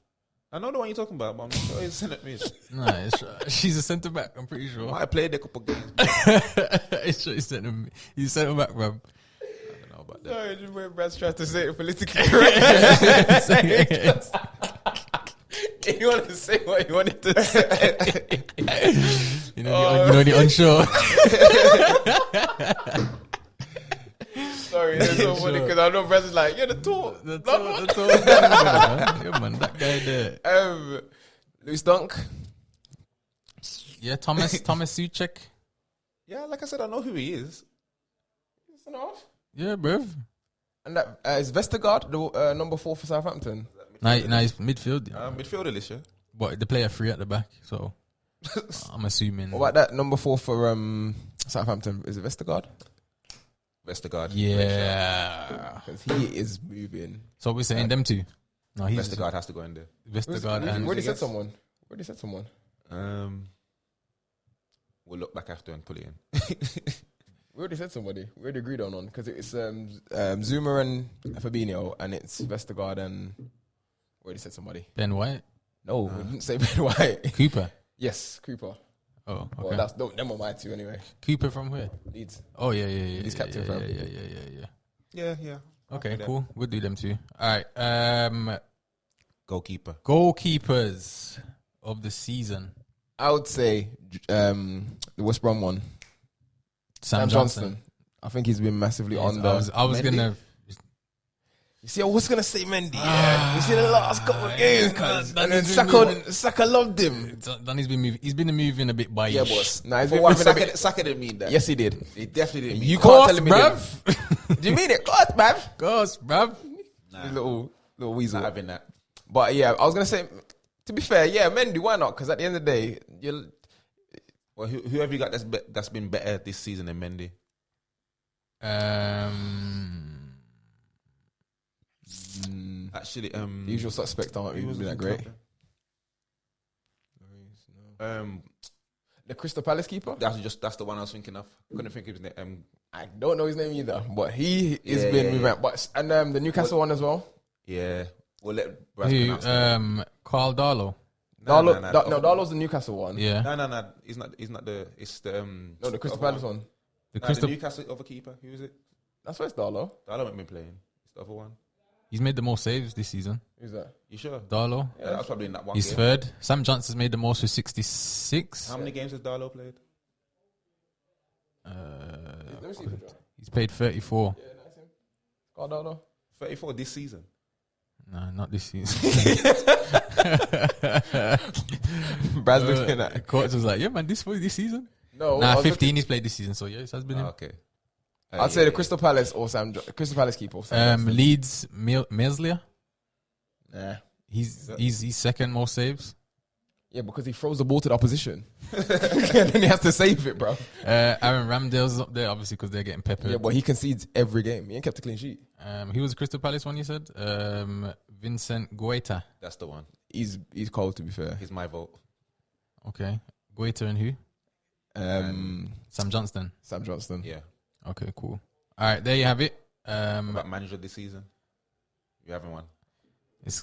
I know the one you're talking about, but I'm not sure he's a centre mid. Nah, she's a centre back. I'm pretty sure. Might have played a couple games. It's sure he's centre back, bro. I don't know about that. Sorry, just when Brad's trying to say it politically correct. You want to say what you wanted to say. You know the unsure. Sorry, it's so funny because I know Brad's like, you're the tall. The tall yeah, man, that guy there. Lewis Dunk. Yeah, Thomas Suchek. Yeah, like I said, I know who he is. Yeah, bruv. And that is Vestergaard, the number 4 for Southampton. Now he's midfield. Yeah. Midfielder list, yeah. But the player 3 at the back, so I'm assuming. What about that number 4 for Southampton? Is it Vestergaard? Vestergaard. Yeah. Because he is moving. So we're saying them two. No, he's Vestergaard has to go in there. Vestergaard and Already said someone. We'll look back after and put it in. We already said somebody. We already agreed on because it's Zuma and Fabinho, and it's Vestergaard and we already said somebody. Ben White, No, we didn't say Ben White. Cooper. Yes, Cooper. Oh, okay. Well, that's them are my two anyway. Cooper from where? Leeds. Oh yeah. He's captain yeah, fam. Yeah. Yeah. Okay, cool. We'll do them too. All right. Goalkeeper. Goalkeepers of the season. I would say the West Brom one. Sam Johnson. I think he's been massively on the. I was Mendy? gonna. You see, I was gonna say Mendy. Yeah, you see the last couple of games, cuz, and then Danny's Saka loved him. Danny's been moving. He's been moving a bit by. Yeah, boss. Nah, he's For been one, moving a bit. Saka didn't mean that. Yes, he did. He definitely didn't mean You that. can't tell me, bruv. Do you mean it? God, man. Gosh, bruv. His little weasel. Not having that. But yeah, I was gonna say. To be fair, yeah, Mendy. Why not? Because at the end of the day, Well, who have you got that's been better this season than Mendy? Actually, the usual suspect aren't who was really that the great. club? The Crystal Palace keeper. That's the one I was thinking of. Couldn't think of his name. I don't know his name either, but he is Yeah, been yeah, moving. yeah. Out. But and the Newcastle one as well. Yeah, we'll let Braz Who? pronounce that. Carl Darlow. Darlow, no. Darlow's the Newcastle one. Yeah. No. He's not the. It's the No, the Crystal other Palace one. The No, Crystal. the Newcastle other keeper. Who is it? That's why it's Darlow. Darlow ain't been playing. It's the other one. He's made the most saves this season. Who's that? You sure? Darlow. Yeah, that was probably in that one He's game. third. Sam Johnson's made the most with 66. How many games has Darlow played? Let me see. He's played 34. God, Darlow. 34 this season. No, not this season. Brad's looking at. The coach was like, "Yeah, man, this season." No, I Nah, was 15 he's played this season, so yeah, it has been him. Okay. I'd say the Crystal Palace or Crystal Palace keeper. Or Sam Johnson. Leeds Meslier. Nah. He's second most saves. Yeah, because he throws the ball to the opposition, and then he has to save it, bro. Aaron Ramsdale's up there, obviously, because they're getting peppered. Yeah, but he concedes every game. He ain't kept a clean sheet. He was a Crystal Palace one, you said. Vincent Guaita. That's the one. He's cold, to be fair. He's my vote. Okay, Guaita and who? Sam Johnston. Sam Johnston. Yeah. Okay, cool. All right, there you have it. About manager this season. You having one? It's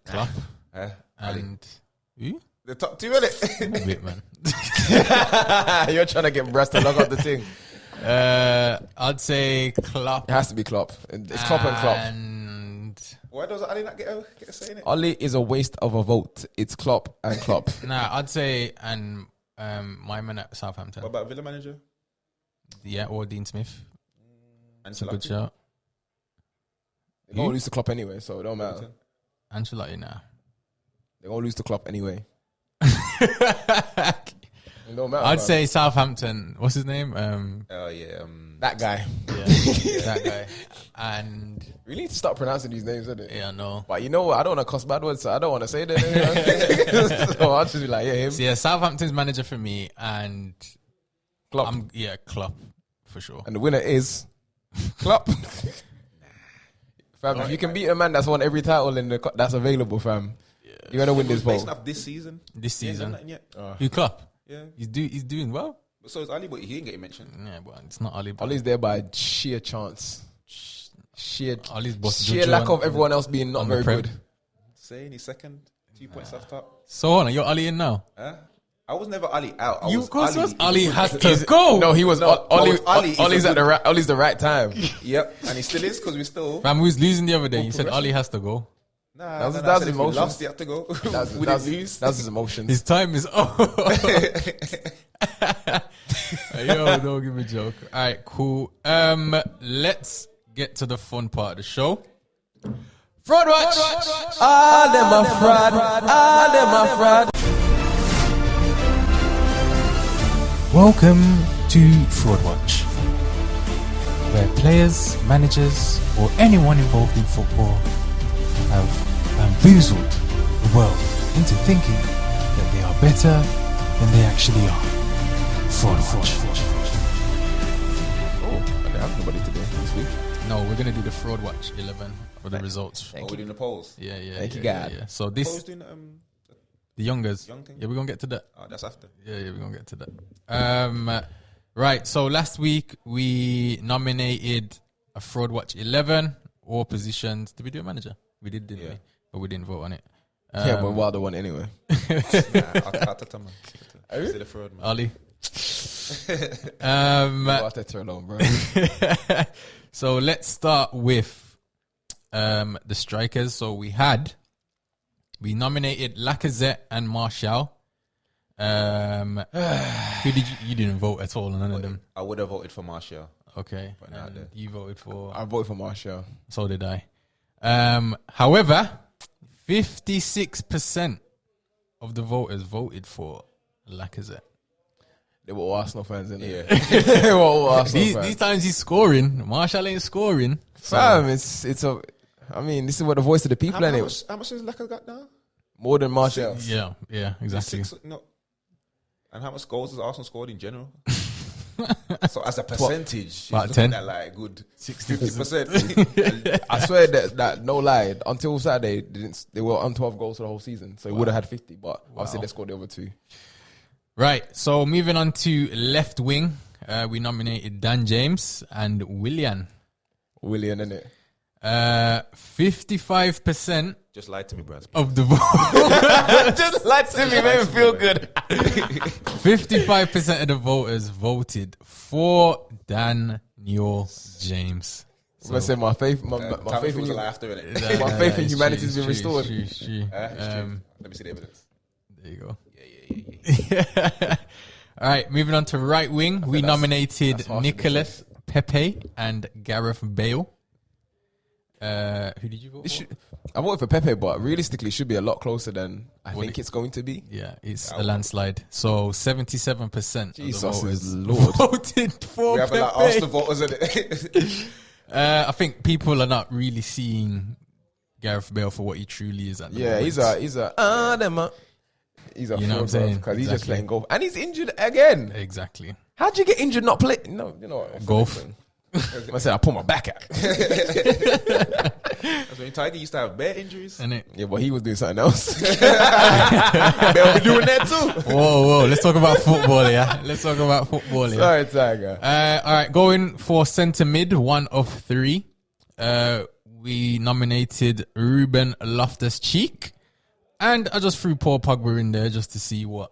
Klopp and who? The top two, innit? A bit, man. You're trying to get Brass to log up the thing. I'd say Klopp. It has to be Klopp. It's Klopp and Klopp. And Why does Ali not get a say in it? Oli is a waste of a vote. It's Klopp and Klopp. nah, I'd say my man at Southampton. What about Villa manager? Yeah, or Dean Smith. That's a good Ancelotti? shout. They're going to lose to Klopp anyway, so it don't matter. Ancelotti now. They're going to lose to Klopp anyway. It don't matter. I'd man. say Southampton. What's his name? Oh yeah. That guy. That guy. And We need to start pronouncing these names, isn't it? yeah, no. But you know what? I don't want to cuss bad words, so I don't want to say that. So I'll just be like, yeah, him. So yeah, Southampton's manager for me, and Klopp. Klopp for sure. And the winner is Klopp. Fam, if you can beat a man that's won every title that's available, fam, you're gonna win this Based ball. off this season. This He ain't done season, nothing yet. who Klopp? Yeah. He's doing well. But so is Ali, but he didn't get mentioned. Yeah, but it's not Ali. Ollie's there by sheer chance, Ali's boss. sheer Jojo lack on- of everyone else being not on the very Prem. good. Saying he's second, 2 points off top. So hold on, you're Ali in now. Huh? I was never Ali out. I You was of course Ali. was. Ali has to go. No, he was No, Ollie. was Ali. He's Ollie's a at the right. Ollie's the right time. Yep, and he still is because we still. Fam, we was losing the other day. You said Ali has to go. Nah, That's I said his if we emotions. lost, he had to go. We didn't lose. That's his emotions. His time is up. Yo, don't give me a joke. All right, cool. Let's get to the fun part of the show. Fraud watch. Ah, them a fraud. Ah, them a fraud. Welcome to Fraud Watch, where players, managers, or anyone involved in football have bamboozled the world into thinking that they are better than they actually are. Fraud Watch. Oh, I didn't have nobody today this week. No, we're gonna do the Fraud Watch 11 for the results. Oh, we're doing the polls. Yeah. Thank you, yeah, God. yeah. So Polls this, doing the youngers. young thing? Yeah, we're gonna get to that. Oh, that's after. Yeah, we're gonna get to that. Right. So last week we nominated a Fraud Watch 11 or positions. Did we do a manager? We did, didn't Yeah. we? But we didn't vote on it. Yeah, but Wilder won anyway. Arteta, man. Is it a fraud, man? Ali. Arteta alone, bro. So let's start with the strikers. So we nominated Lacazette and Martial. Who did you didn't vote at all on none of them? I would have voted for Martial. Okay. Putting it out And there. you voted for I voted for Martial. so did I. However, 56% of the voters voted for Lacazette. They were all Arsenal fans, innit? Yeah. They were all Arsenal fans. These times he's scoring. Martial ain't scoring. Fam, it's a. I mean, this is what the voice of the people, How innit? much has Laka got now? More than Martial. Yeah, exactly. 6, no. And how much goals has Arsenal scored in general? So as a percentage, about you're 10. looking at like good 50%. I swear that no lie, until Saturday, they were on 12 goals for the whole season. So he would have had 50, but obviously they scored the other 2. Right, so moving on to left wing, we nominated Dan James and Willian. William, innit? 55% Just lie to me, Brad. of the vote. Just like to me, made me feel good. 55% of the voters voted for Daniel James. I said my faith, my faith in you, after it. my faith in It's humanity true, has been it's true, restored. it's true. Let me see the evidence. There you go. Yeah. All right, moving on to right wing, we nominated that's harsh, Nicolas Pepe and Gareth Bale. Who did you vote for? I voted for Pepe, but realistically, it should be a lot closer than I think it's going to be. Yeah, it's a landslide. So 77% Jesus of the voters is Lord. voted for We have a Pepe. lot of Arsenal voters in it. I think people are not really seeing Gareth Bale for what he truly is at the moment. He's a he's a You know what I'm saying? because he's just Exactly. playing golf and he's injured again. Exactly. How'd you get injured? Not play? No, you know what? Golf. I said I pulled my back out. That's when Tiger used to have bare injuries. And it. Yeah, but he was doing something else. They'll be doing that too. Whoa. Let's talk about football, yeah. Let's talk about football, yeah. Sorry, Tiger. All right, going for centre mid, 1 of 3. We nominated Ruben Loftus-Cheek, and I just threw Paul Pogba in there just to see what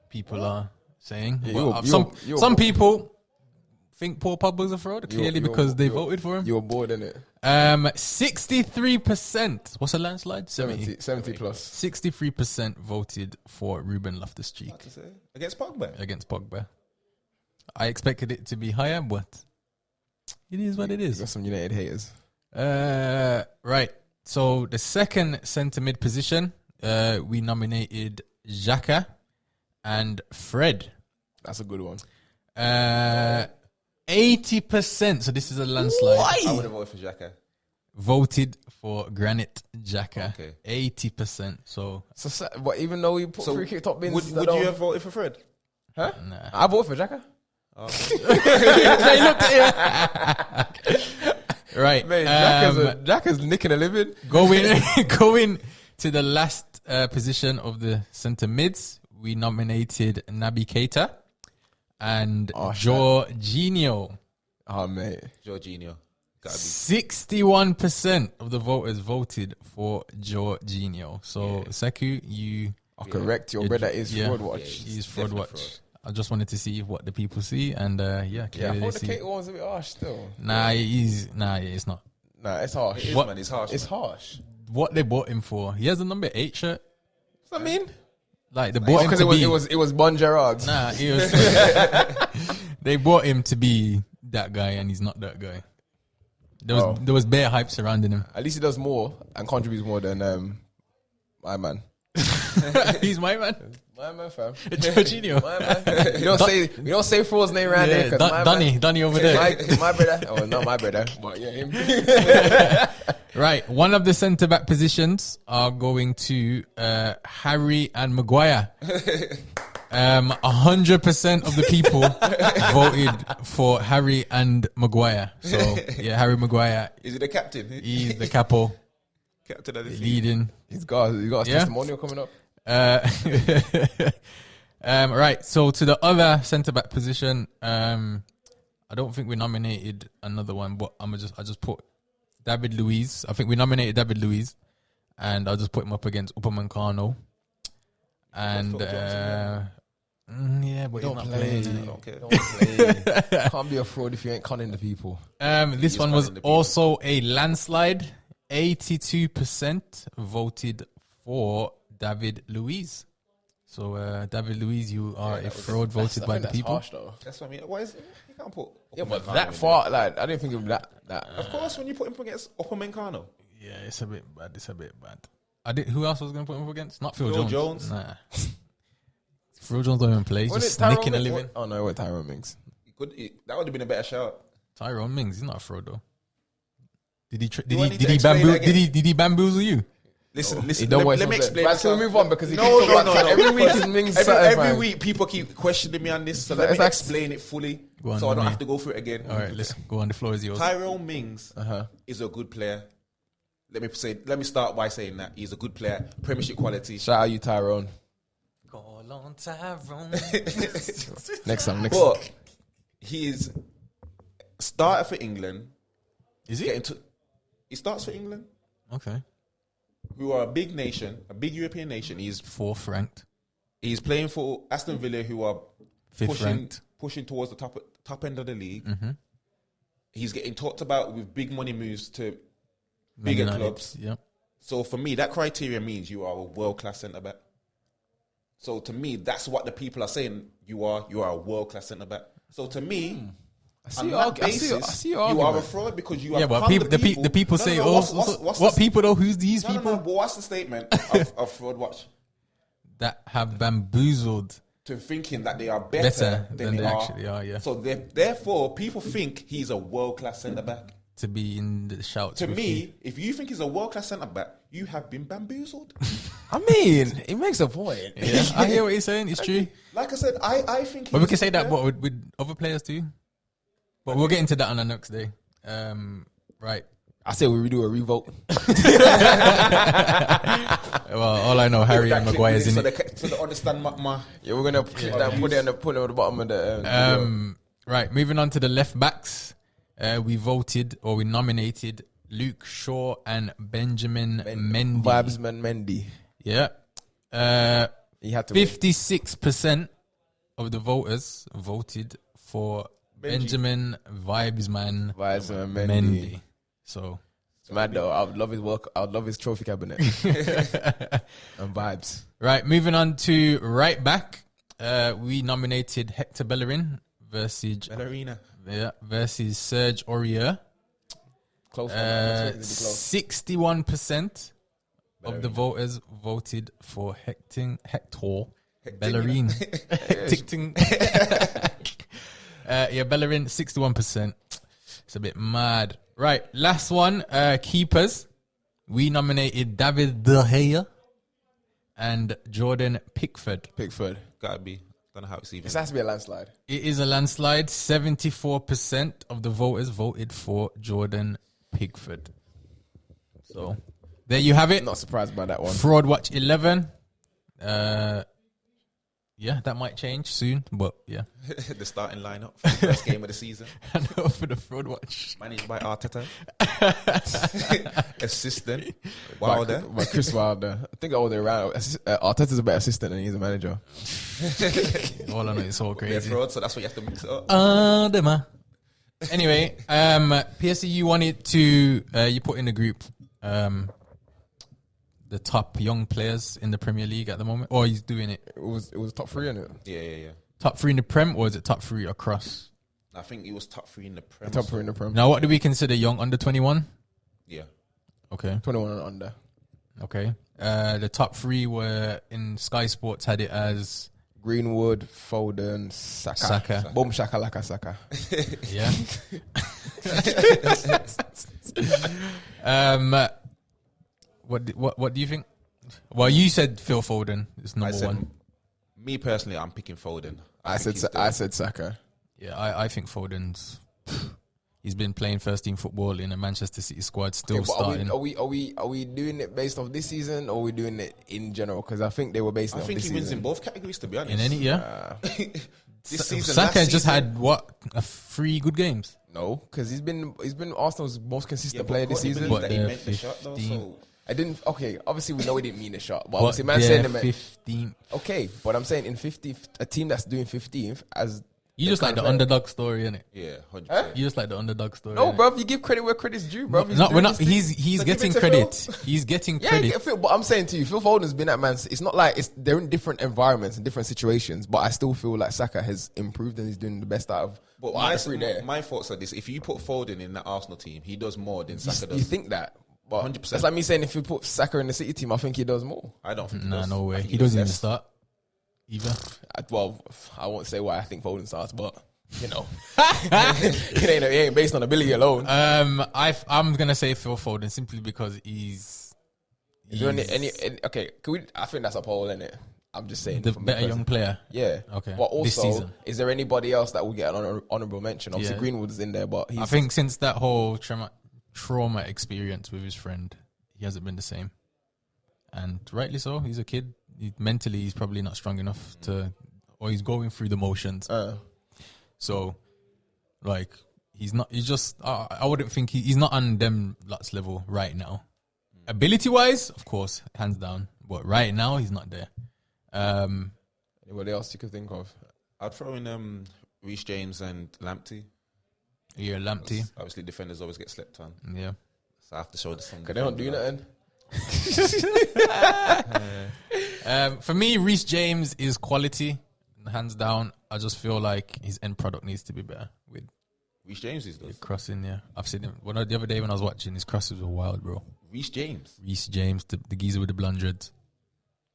people are saying. Yeah, Well, you're some bored. people think Paul Pogba's a fraud, clearly because they voted for him. You were bored, innit? 63%. What's a landslide? 70 plus. 63% voted for Ruben Loftus-Cheek Against Pogba. against Pogba. I expected it to be higher, but it is what it Got is. some United haters. Right. So the second centre mid position, we nominated Xhaka and Fred. That's a good one. 80%. So this is a landslide. I would have voted for Xhaka. Voted for Granit Xhaka. Okay. 80%. So So, but even though you put So free kick top bins, Would you have voted for Fred? Huh? nah. I voted for Xhaka. They looked at you. Right. Man, Xhaka's nicking a living. Going to the last position of the centre mids, we nominated Naby Keita and Jorginho. Oh, mate. Jorginho. Gotta be. 61% of the voters voted for Jorginho. So, Seku, you... I'll correct your brother is fraud watch. He's fraud definitely watch. fraud. I just wanted to see what the people see, and Yeah, I clearly thought they the see. Kate one was a bit harsh still. It's not. Nah, it's harsh. It is, What? man. It's harsh. It's man. harsh. What they bought him for? He has a number 8 shirt. What I mean? Like they bought him Because to be. it was Bon Gerard. Nah, he was. They bought him to be that guy, and he's not that guy. There was bare hype surrounding him. At least he does more and contributes more than my man. He's my man, My man, fam. Jorginho. My man. You don't say Fraud's name around there because my man. Donny over there. My brother. Oh, not my brother, but yeah, him. Right, one of the centre back positions are going to Harry and Maguire. 100% of the people voted for Harry and Maguire. So yeah, Harry Maguire, Is he the captain? he's the capo, Captain of the team. leading. He's got a Yeah. testimonial coming up. Right, so to the other centre back position, I don't think we nominated another one, but I just put David Luiz. I think we nominated David Luiz, and I'll just put him up against Upamecano. And yeah, but he's not playing. I don't care. Don't play. Can't be a fraud if you ain't conning the people. This one was also a landslide. 82% voted for David Luiz. So David Luiz, you are a fraud voted by the people. Harsh, though. That's what I mean. Why is it? You can't put. Yeah, but Upamecano that in far, like I didn't think of that. there. Of course, when you put him against Upamecano, Yeah, it's a bit bad. It's a bit bad. Who else was going to put him up against? Not Phil Phil Jones. Jones. Nah. Phil Jones don't even play. He's just Tyrone sneaking a Mings? living. Oh no, what Tyrone Mings? That would have been a better shout. Tyrone Mings, he's not a fraud though. Did he Do I need to explain that again? did he bamboo you? Listen. Let me explain. Right, can we move on because he No. keeps talking about every week is Mings. Every week people keep questioning me on this, so let me like- explain it fully, Go on, so I don't let me- have to go through it again. All right, let's go on. The floor is yours. Tyrone Mings is a good player. Let me start by saying that he's a good player, Premiership quality. Shout out you, Tyrone. Call on Tyrone. Next time. But he's starter for England. Is he? He starts for England, Okay. who are a big nation, a big European nation. He's 4th ranked. playing for Aston Villa, who are 5th ranked. pushing towards the top end of the league. Mm-hmm. He's getting talked about with big money moves to Man bigger United, clubs. Yep. So for me, that criteria means you are a world class centre back. So to me, that's what the people are saying. You are a world class centre back. So to me, on that basis, your you are a argument. fraud because you Yeah, have but come the people say, what's what the- people though? Who's these No, people but what's the statement of fraud watch? that have bamboozled To thinking that they are better than they actually are? Yeah. So therefore, people think he's a world class centre back. To be in the shouts. To with me, you. if you think he's a world class centre back, you have been bamboozled. I mean, it makes a point. Yeah, I hear what you're saying. It's true. Like I said, I think. But we he's can a say good that player. with other players too. But we'll get into that on the next day. Right. I say we redo a revote. Well, all I know, Harry and Maguire's in so it. so they understand my Yeah, we're gonna put it at the bottom of the. Video. Right, moving on to the left backs. We nominated Luke Shaw and Benjamin Mendy. Vibesman Mendy. Yeah. He had to. win. 56% of the voters voted for Benjamin Vibesman Vibesman Mendy. Mendy. So It's mad though. I would love his work. I would love his trophy cabinet and vibes. right, moving on to right back. We nominated Hector Bellerin versus Ballerina. versus Serge Aurier. Close. One, man. It's really close. 61% of the voters voted for Hector Bellerin. Bellerin, 61%. It's a bit mad. Right, last one, keepers. We nominated David De Gea and Jordan Pickford. Pickford. Gotta be. Don't know how it's even. This has to be a landslide. It is a landslide. 74% of the voters voted for Jordan Pickford. So there you have it. Not surprised by that one. Fraud Watch 11. Yeah, that might change soon, but yeah. the starting lineup for the first game of the season, I know for the Fraud Watch. managed by Arteta. Assistant Wilder. By Chris Wilder. I think all the way around. Arteta's a better assistant than he's a manager. All I know is all They're crazy. fraud, so that's what you have to mix it up. Anyway, PSC, you wanted to you put in the group the top young players in the Premier League at the moment, or he's doing it It was top three, innit? Yeah. top 3 in the Prem, or is it top 3 across? I think it was top 3 in the Premier. Top three in the Prem. Now, what do we consider young? Under 21? Yeah. Okay. 21 and under. Okay. The top 3 were in Sky Sports had it as Greenwood, Foden, Saka. Saka. Boom, Shaka, Laka, Saka. yeah. What do you think? Well, you said Phil Foden is I number said, 1. me personally, I'm picking Foden. I think said Saka. Yeah, I think Foden's. He's been playing first team football in a Manchester City squad, still Okay, but starting. are we doing it based off this season, or are we doing it in general? Because I think they were based I off think this he wins season. in both categories, to be honest. In any, yeah. This season, Saka last just season- had what 3 good games. No, because he's been Arsenal's most consistent but player this Courtney season. believed But that he they're meant the shot, though. 15. So I didn't. Okay, obviously we know he didn't mean the shot, but But obviously man they're saying it. 15th. Okay, but I'm saying in 15th, a team that's doing 15th as You just like the kind of underdog story, innit? yeah, 100%. Huh? You just like the underdog story. no, innit? bro. You give credit where credit's due, bro. No, we're not. He's He's So give getting it to credit. He's getting yeah, credit. Phil, but I'm saying to you, Phil Foden's been at Man. It's not like they're in different environments and different situations, but I still feel like Saka has improved and he's doing the best out of. But out of the three there. my thoughts are this: if you put Foden in that Arsenal team, he does more than Saka You does. think that? But 100%. that's like me saying if you put Saka in the City team, I think he does more. I don't think he Nah, does. no I way. think He doesn't even less. start either. Well, I won't say why I think Foden starts, but you know, it ain't based on ability alone. I'm gonna say Phil Foden simply because Is there any okay? Can we? I think that's a poll, isn't it? I'm just saying the from better the young player. Yeah. Okay. But This also, season. is there anybody else that will get an honorable mention? Obviously, Yeah. Greenwood's in there, but he's I think since that whole trauma experience with his friend, he hasn't been the same, and rightly so. He's a kid. Mentally, he's probably not strong enough to, or he's going through the motions. So, like, he's not. He's just. I wouldn't think he's not on them lots level right now. Ability wise, of course, hands down. But right now, he's not there. anybody else you could think of? I'd throw in Reece James and Lamptey. Yeah, Lamptey. Obviously, defenders always get slept on, Yeah. so I have to show this. Cause they don't do nothing. For me, Reece James is quality, hands down. I just feel like his end product needs to be better with Reece James is does. crossing. Yeah, I've seen him. The other day when I was watching, his crosses were wild, bro. Reece James. Reece James, the geezer with the blonde dreads.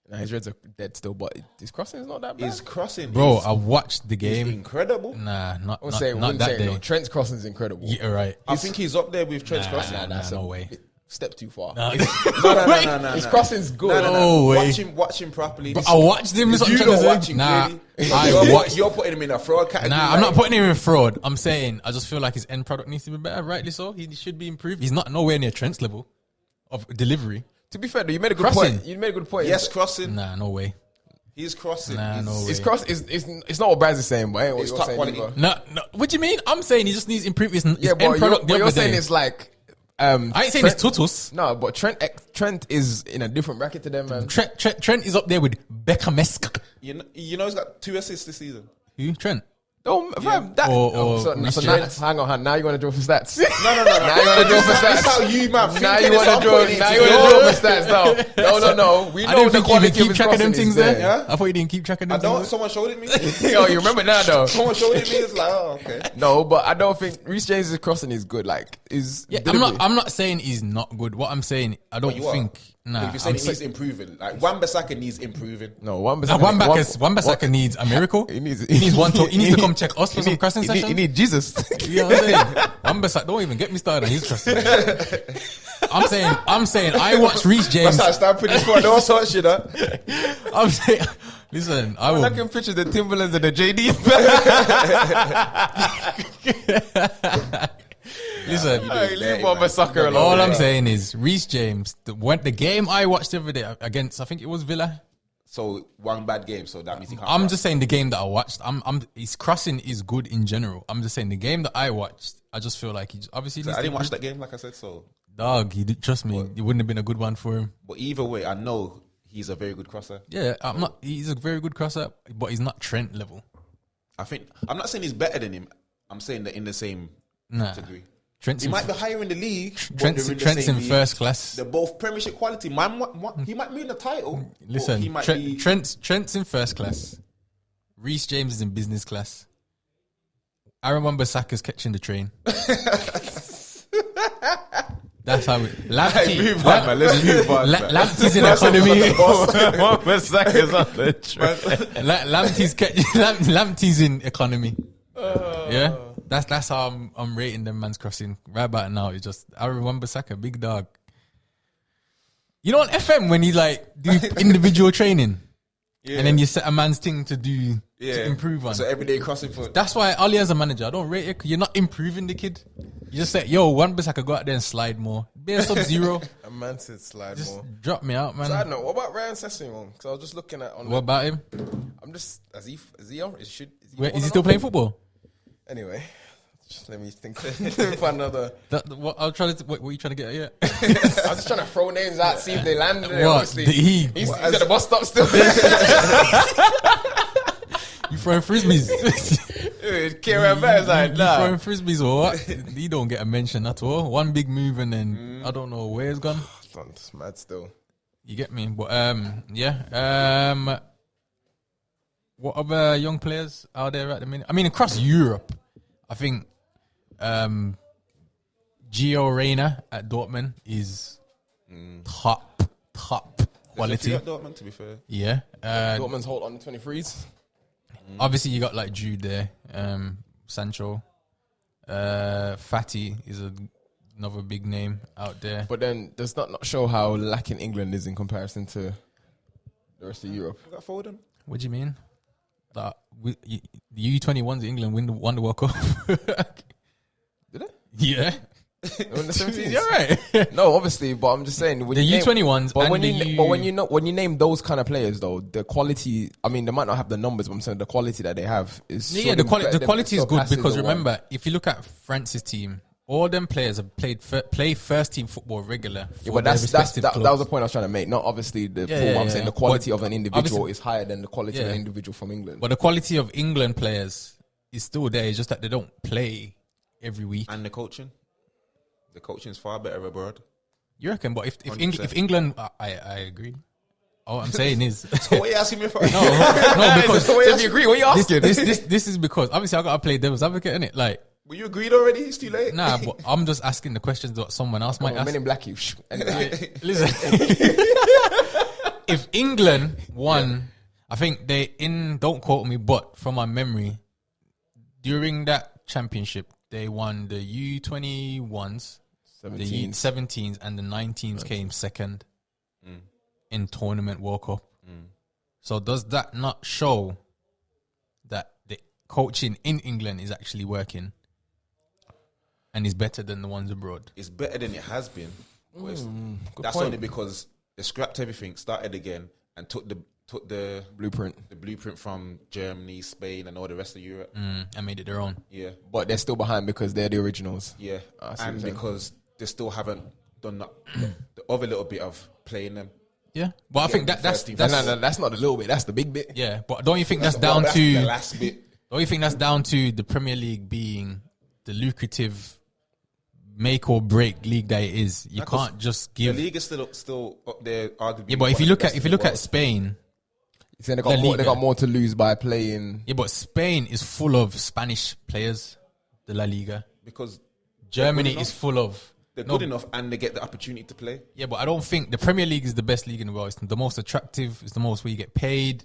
Nah, his reds are dead still, but his crossing is not that bad. His crossing, Bro, is, I watched the is game. incredible. Nah, not I wouldn't not that say day. no. Trent's crossing is incredible. Yeah, right. I think he's up there with Trent's crossing. No way. Step too far. Nah. No. His crossing's good. No way. Watch him properly. But I watched him. is what I'm You trying to don't say. watch him Nah, clearly. I watched. You're putting him in a fraud category. Nah, I'm not putting him in fraud. I'm saying I just feel like his end product needs to be better. Rightly so. He should be improved. He's not nowhere near Trent's level of delivery. To be fair, though, you made a good Crossing. point. You made a good point. Yes, crossing. Nah, no way. He's crossing. Nah, He's- no way. His cross is it's not what Braz is saying, but it ain't what It's you're top saying. quality. either. No. What do you mean? I'm saying he just needs improvement. His Yeah, end but you're, product the what you're other saying day. is like. I ain't saying it's tutus. No, but Trent is in a different bracket to them, man. Trent is up there with Beckham-esque. You know he's got 2 assists this season. Who? Trent. Oh, fam, that. Or so Reece now, James. hang on, now you want to draw for stats? No. Now you want to draw for That's how stats? you, man. Now think you it's want to how I'm draw? putting it Now you want to together. draw for stats? No. We I know didn't the think you quality even keep of his track of them crossing things is there. there. I thought you didn't keep track of I them don't. things. Someone showed it me. Yo, you remember now though? Someone showed it me. It's like, oh, okay. No, but I don't think Reece James' crossing is good. Like, is Yeah, delivery. I'm not saying he's not good. What I'm saying, I don't you are. think. Nah, If you're saying it needs improving, like Wan-Bissaka needs improving. No, Wan-Bissaka needs a miracle. He needs He needs to come check us for some crossing He sessions. need Jesus. You know what I'm saying? Wan-Bissaka, don't even get me started on his crossing. I'm saying I watched Reece James. That's how I start putting this one. No sort of shit, huh? I'm saying, listen, I I will. can picture the Timberlands and the JD. Listen, Hey, leave Wan-Bissaka alone. all I'm saying is Reece James. The game I watched the other day against, I think it was Villa. So one bad game, so that means he can't. I'm cross. just saying the game that I watched. His crossing is good in general. I'm just saying the game that I watched. I just feel like he obviously. I didn't watch that game, like I said. So, Dog, he did, trust me, it wouldn't have been a good one for him. but either way, I know he's a very good crosser. Yeah, I'm not. He's a very good crosser, but he's not Trent level. I think I'm not saying he's better than him. I'm saying that in the same Nah, degree. Trent's He in, might be higher in the league. but Trent's, they're in the Trent's same in league. first class. They're both Premiership quality. Man, he might win the title. but Listen, he might be. Trent's in first class. Reece James is in business class. I remember Saka's catching the train. That's how it. Hey, move on, man. Let's move on, man. Lamptey's in economy. Wan-Bissaka's on the train. Lamptey's in economy. Yeah, that's how I'm rating them man's crossing right about now. It's just I remember Saka, big dog. You know on FM when you like do individual training, and then you set a man's thing to do to improve on. So everyday crossing for. That's why Ali as a manager, I don't rate it. 'Cause you're not improving the kid. You just say, "Yo, Wan-Bissaka go out there and slide more. Be a sub-zero. A man said slide Just more. drop me out, man." Side note, what about Ryan Sessegnon? Because I was just looking at on. What about him? I'm just is he on? Is he Wait, on is he or still not? playing football? Anyway, just let me think. Find another. What I'm trying to. What are you trying to get at? Yeah. I was just trying to throw names out, see if they land. What? Obviously, he's at the bus stop still. You throwing frisbees? Kieran Bear's like, You nah. throwing frisbees or what? He don't get a mention at all. One big move and then I don't know where it's gone. It's mad still. You get me? But yeah. What other young players are there at the minute? I mean, across Europe, I think Gio Reyna at Dortmund is top quality. There's a few at Dortmund, to be fair. Yeah. Dortmund's hold on the 23s. Obviously, you got like Jude there, Sancho. Fatty is another big name out there. But then does that not show how lacking England is in comparison to the rest of Europe? You got Foden? What do you mean? That the U21s in England won the World Cup. Did it? Yeah. In the 17s? You're right. No, obviously, but I'm just saying when The you name- U21s But and when the you U- but when you name those kind of players though, the quality. I mean, they might not have the numbers, but I'm saying the quality that they have is Yeah, the quality is good surpasses because the one. remember, if you look at France's team, all them players have play first team football regular. For Yeah, but their that respective was clubs. the point I was trying to make. Not obviously the Yeah, pool. yeah, I'm saying yeah. the quality But of an individual obviously- is higher than the quality of Yeah. an individual from England. But the quality of England players is still there. It's just that they don't play every week. And the coaching is far better abroad. You reckon? But if 100%. England, I agree. All I'm saying is So what are you asking me for? no, because So if you agree, what are you asking? this is because obviously I gotta play devil's advocate, innit? Like, Well, you agreed already? It's too late. nah, but I'm just asking the questions that someone else might Men ask. in black, you. Anyway. Listen, if England won, I think don't quote me, but from my memory, during that championship, they won the U21s, the 17s. U17s, and the 19s came second in tournament World Cup. So does that not show that the coaching in England is actually working and is better than the ones abroad? It's better than it has been. But that's point. only because they scrapped everything, started again, and took the Blueprint. blueprint from Germany, Spain, and all the rest of Europe. And made it their own. Yeah, But they're still behind because they're the originals. yeah, I see what and you're saying. because they still haven't done the other little bit of playing them. Yeah, but I think the that's first team. That's not a little bit. That's the big bit. yeah. But don't you think that's Well, down that's to the last bit. don't you think that's down to the Premier League being the lucrative make or break league that it is? You Because can't just The give. league is still up there, arguably. Yeah, but if one you of look the at best in the world. Spain, Saying they La got more, they Liga. got more to lose by playing. yeah, but Spain is full of Spanish players. The La Liga, because Germany enough. is full of. they're No, good enough and they get the opportunity to play. Yeah, but I don't think the Premier League is the best league in the world. It's the most attractive. It's the most where you get paid.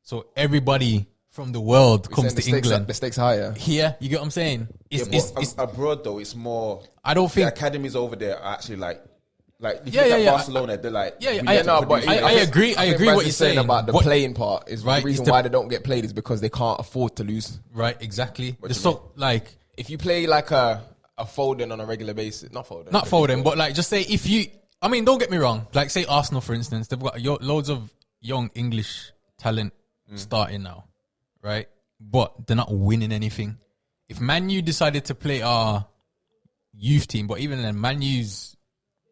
So everybody from the world comes to Saying England. The stakes are higher. Here, you get what I'm saying? Yeah, but abroad though, it's more. I don't The think. academies over there are actually like if Yeah, you look at yeah. Barcelona, they're like Yeah, yeah, we I- need to no, produce but I players. agree. I think agree Braz what is you're saying about the What- playing part is Right, the reason it's the- why they don't get played is because they can't afford to lose. Right, exactly. What do you So like If you play like a Foden on a regular basis, not Foden, not Foden, but like just say if you. I mean, don't get me wrong. Like say Arsenal, for instance, they've got loads of young English talent starting now, right? But they're not winning anything. If Man U decided to play our youth team, but even then, Man U's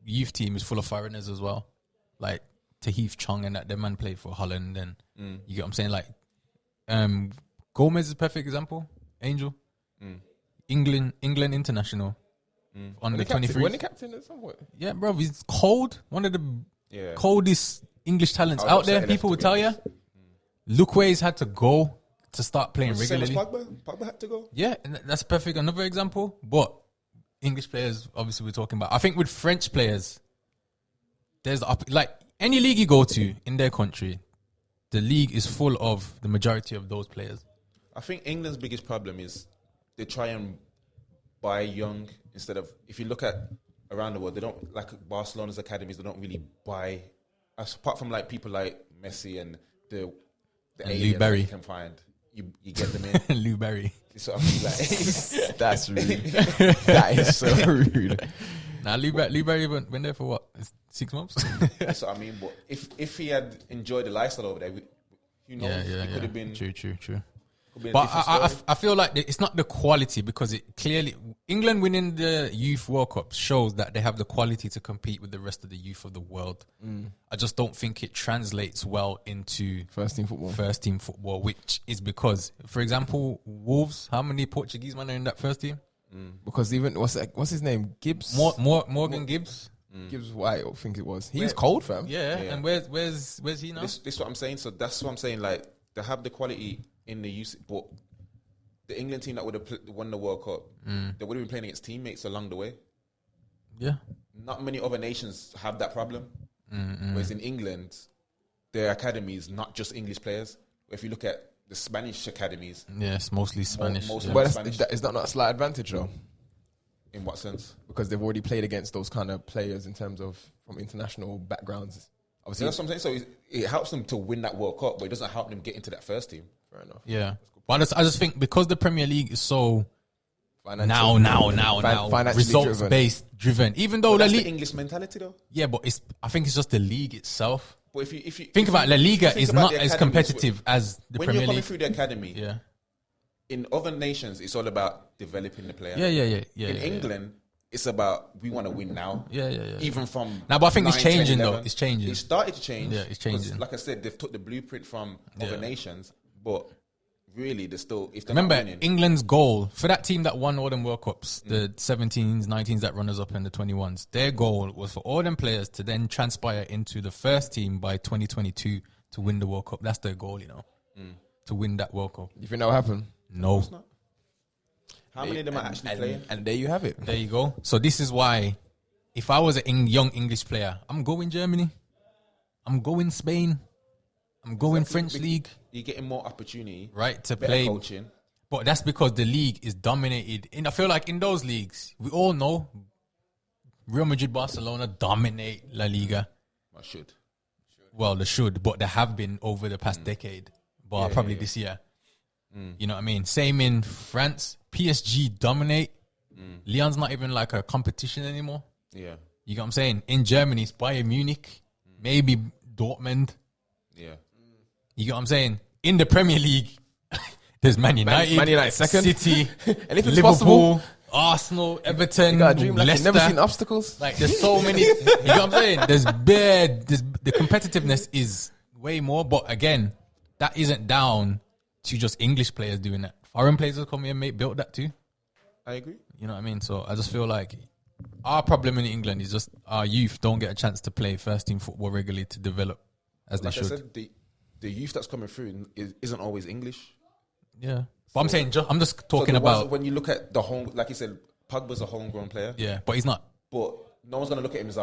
youth team is full of foreigners as well, like Tahith Chong and that. Their man played for Holland, and you get what I'm saying. Like, Gomez is a perfect example. Angel, England international. On the 23. When the captain at some point. Yeah, bro, he's cold. One of the Yeah. coldest English talents I was out there. upset he People left, will to be tell you. Luke Ways had to go to start playing Same as regularly. Pogba. Pogba had to go. Yeah, and that's perfect. Another example. But English players, obviously, we're talking about. I think with French players, there's like any league you go to in their country, the league is full of the majority of those players. I think England's biggest problem is they try and buy young instead of, if you look at around the world, they don't, like Barcelona's academies, they don't really buy, apart from like people like Messi and the And aliens Lou Berry. that you can find, you get them in. Lou Berry. So I mean, like, That's rude. That is so rude. Now, Lou Berry went there for what? 6 months? that's what I mean. But if he had enjoyed the lifestyle over there, who knows? It could have been. True. Could be a But different I story. feel like it's not the quality because it clearly England winning the Youth World Cup shows that they have the quality to compete with the rest of the youth of the world. I just don't think it translates well into First team football. first team football, which is because, for example, Wolves. How many Portuguese men are in that first team? Because even what's his name? Gibbs. Morgan Gibbs. Gibbs White, I think it was. He was cold, fam. Yeah, and where's he now? This is what I'm saying. So that's what I'm saying. Like, they have the quality in the use, but the England team that would have won the World Cup, they would have been playing against teammates along the way. Yeah, not many other nations have that problem. Whereas in England, their academies not just English players. If you look at the Spanish academies, Yes, mostly Spanish. most yeah. of But Spanish. is that not a slight advantage though? In what sense? Because they've already played against those kind of players in terms of from international backgrounds. So Obviously, that's what I'm saying. So it helps them to win that World Cup, but it doesn't help them get into that first team. fair enough. Yeah. But I just think because the Premier League is so Financial- now financially results driven. based driven. Even though But La that's the Liga, English mentality, though. yeah, but I think it's just the league itself. But if you Think about La Liga think is about not the as academies, competitive as the when Premier you're coming League. through the academy, Yeah. in other nations, it's all about developing the player. Yeah. In England, it's about we want to win now. Yeah. Even from Now, but I think it's 9, 10, changing, though. 11. It's changing. It started to change. Yeah, it's 'cause changing. Like I said, they've took the blueprint from other Yeah. nations, but really, they're still. If they're Remember, not winning, England's goal for that team that won all them World Cups, the 17s, 19s that runners up and the 21s, their goal was for all them players to then transpire into the first team by 2022 to win the World Cup. That's their goal, to win that World Cup. You think that will happen? No. how many of them are actually playing? And there you have it. There you go. So this is why, if I was a young English player, I'm going Germany, I'm going Spain, I'm going French League, You're getting more opportunity, right, to better play. coaching. But that's because the league is dominated. And I feel like in those leagues, we all know Real Madrid, Barcelona dominate La Liga. I should. Well, they should, but they have been over the past decade, but probably this year. You know what I mean? Same in France. PSG dominate. Lyon's not even like a competition anymore. Yeah, You get what I'm saying? In Germany, it's Bayern Munich, maybe Dortmund. yeah. You get what I'm saying? In the Premier League, there's Man United, Man United second. City, Anything's Liverpool, possible. Arsenal, Everton, You got a dream like Leicester. you've never seen obstacles. Like there's so many. You know what I'm saying? The competitiveness is way more. But again, that isn't down to just English players doing that. Foreign players have come here and built that too. I agree. You know what I mean? So I just feel like our problem in England is just our youth don't get a chance to play first team football regularly to develop as Like they I should. said, the youth that's coming through isn't always English. Yeah, but I'm saying I'm just So talking the ones- about when you look at the home, like you said, Pogba's a homegrown player, yeah, but he's not. but no one's gonna look at him as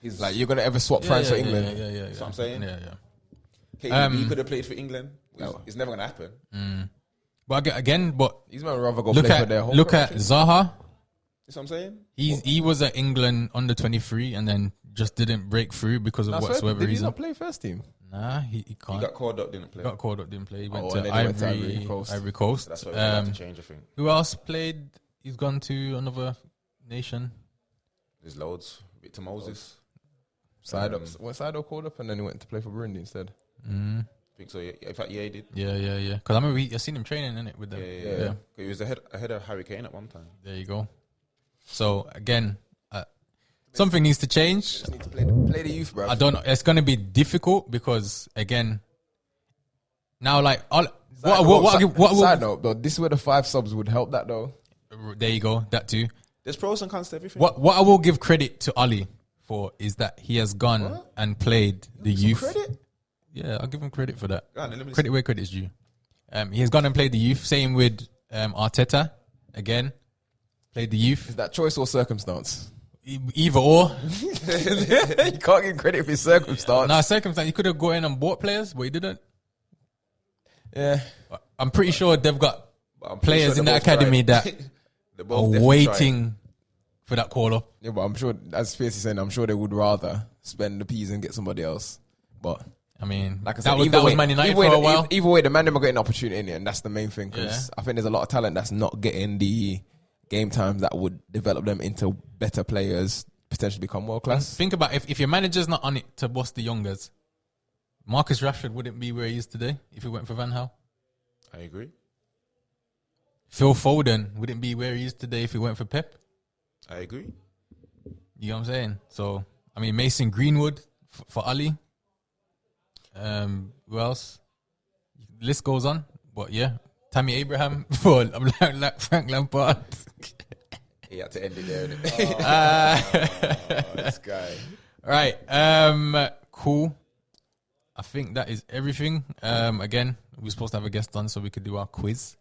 he's Like you're gonna ever swap France for England? Yeah. That's what I'm saying. Yeah. he could have played for England. It's never gonna happen. But again, but These men rather go look play for their at home. Zaha. That's what I'm saying. He was at England under 23 and then just didn't break through because of whatsoever Did he reason. not play first team? Nah, he He can't. got called up, didn't play. Got called up, didn't play. He went Oh, to and then he went to Ivory Ivory Coast. Ivory Coast. That's what we're gonna have to change. I think Who else played? He's gone to another nation. there's loads. Victor Moses. Sido called up and then he went to play for Burundi instead. I think so. Yeah. In fact, yeah, he did. Yeah. Because I remember I seen him training in it with them. Yeah. He was ahead of Harry Kane at one time. There you go. So again, something needs to change. Just need to play the youth, bro. I don't know. It's going to be difficult because again, now like Side note, though, this is where the 5 subs would help that though. there you go. That too. There's pros and cons to everything. What I will give credit to Ali for is that he has gone and played the youth. Credit? Yeah, I'll give him credit for that. Go on, let me Credit where credit's due. He has gone and played the youth. Same with Arteta. Again, played the youth. Is that choice or circumstance? Either or. You can't give credit for his circumstance. Now, circumstance, he could have gone in and bought players, but he didn't. Yeah. I'm pretty sure they've got But I'm pretty players sure in they're the both academy trying. that They're are both definitely waiting for that call up. Yeah, but I'm sure, as Fierce is saying, I'm sure they would rather spend the peas and get somebody else. But I mean, like I said, that was Man United for a while. Either way, the man never got an opportunity in it, and that's the main thing. Because I think there's a lot of talent that's not getting the game times that would develop them into better players, potentially become world class. Think about if your manager's not on it to boss the youngers, Marcus Rashford wouldn't be where he is today if he went for Van Gaal. I agree. Phil Foden wouldn't be where he is today if he went for Pep. I agree. You know what I'm saying? So, I mean, Mason Greenwood for Ali. Who else? List goes on. But yeah, Tammy Abraham for like Frank Lampard. He had to end it there. Innit? This guy. Right. Cool. I think that is everything. Again, we're supposed to have a guest on so we could do our quiz.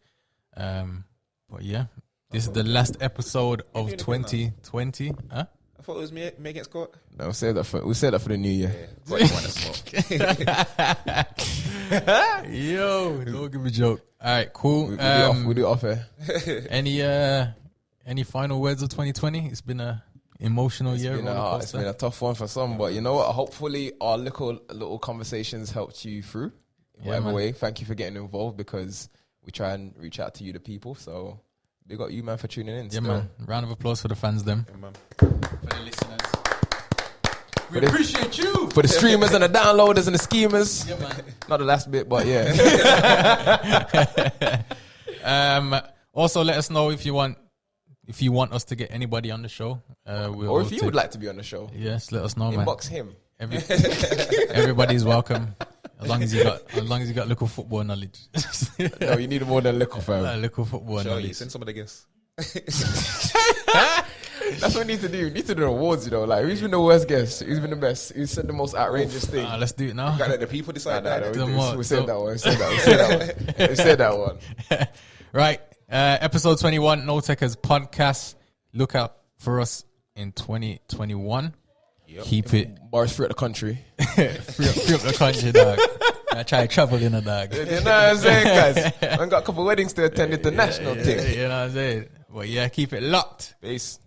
But yeah, this is the last episode of 2020. Huh? I thought it was me against Scott. No, we'll say that for the new year. Yeah, got you one as well. Yo, don't give me a joke. All right, cool. We do it off air. Any final words of 2020? It's been a emotional year. It's been a tough one for some, but you know what? Hopefully, our little conversations helped you through. Whatever way, thank you for getting involved because we try and reach out to you, the people. So, big up you, man, for tuning in. Yeah, man. Round of applause for the fans, them. Yeah, man. For the listeners. We appreciate you. For the streamers and the downloaders and the schemers. Yeah, man. Not the last bit, but yeah. Also, let us know if you want us to get anybody on the show. Or if you would like to be on the show. Yes, let us know, man. Inbox him. Everybody's welcome. As long as you got local football knowledge. No, you need more than liquor, fam. Local football Sure, knowledge. you send some of the guests. That's what we need to do. We need to do the awards, you know. Like, who's been the worst guest? Who's been the best? Who said the most outrageous thing? Let's do it now. Gotta let the people decide that. We said that one. We said that one. Right. Episode 21, No Tekkers podcast. Look out for us in 2021. Yep. Keep it. Bars free up the country. free up the country, dog. I try to travel in a dog. You know what I'm saying, guys? I got a couple weddings to attend international thing. You know what I'm saying? But yeah, keep it locked. Peace.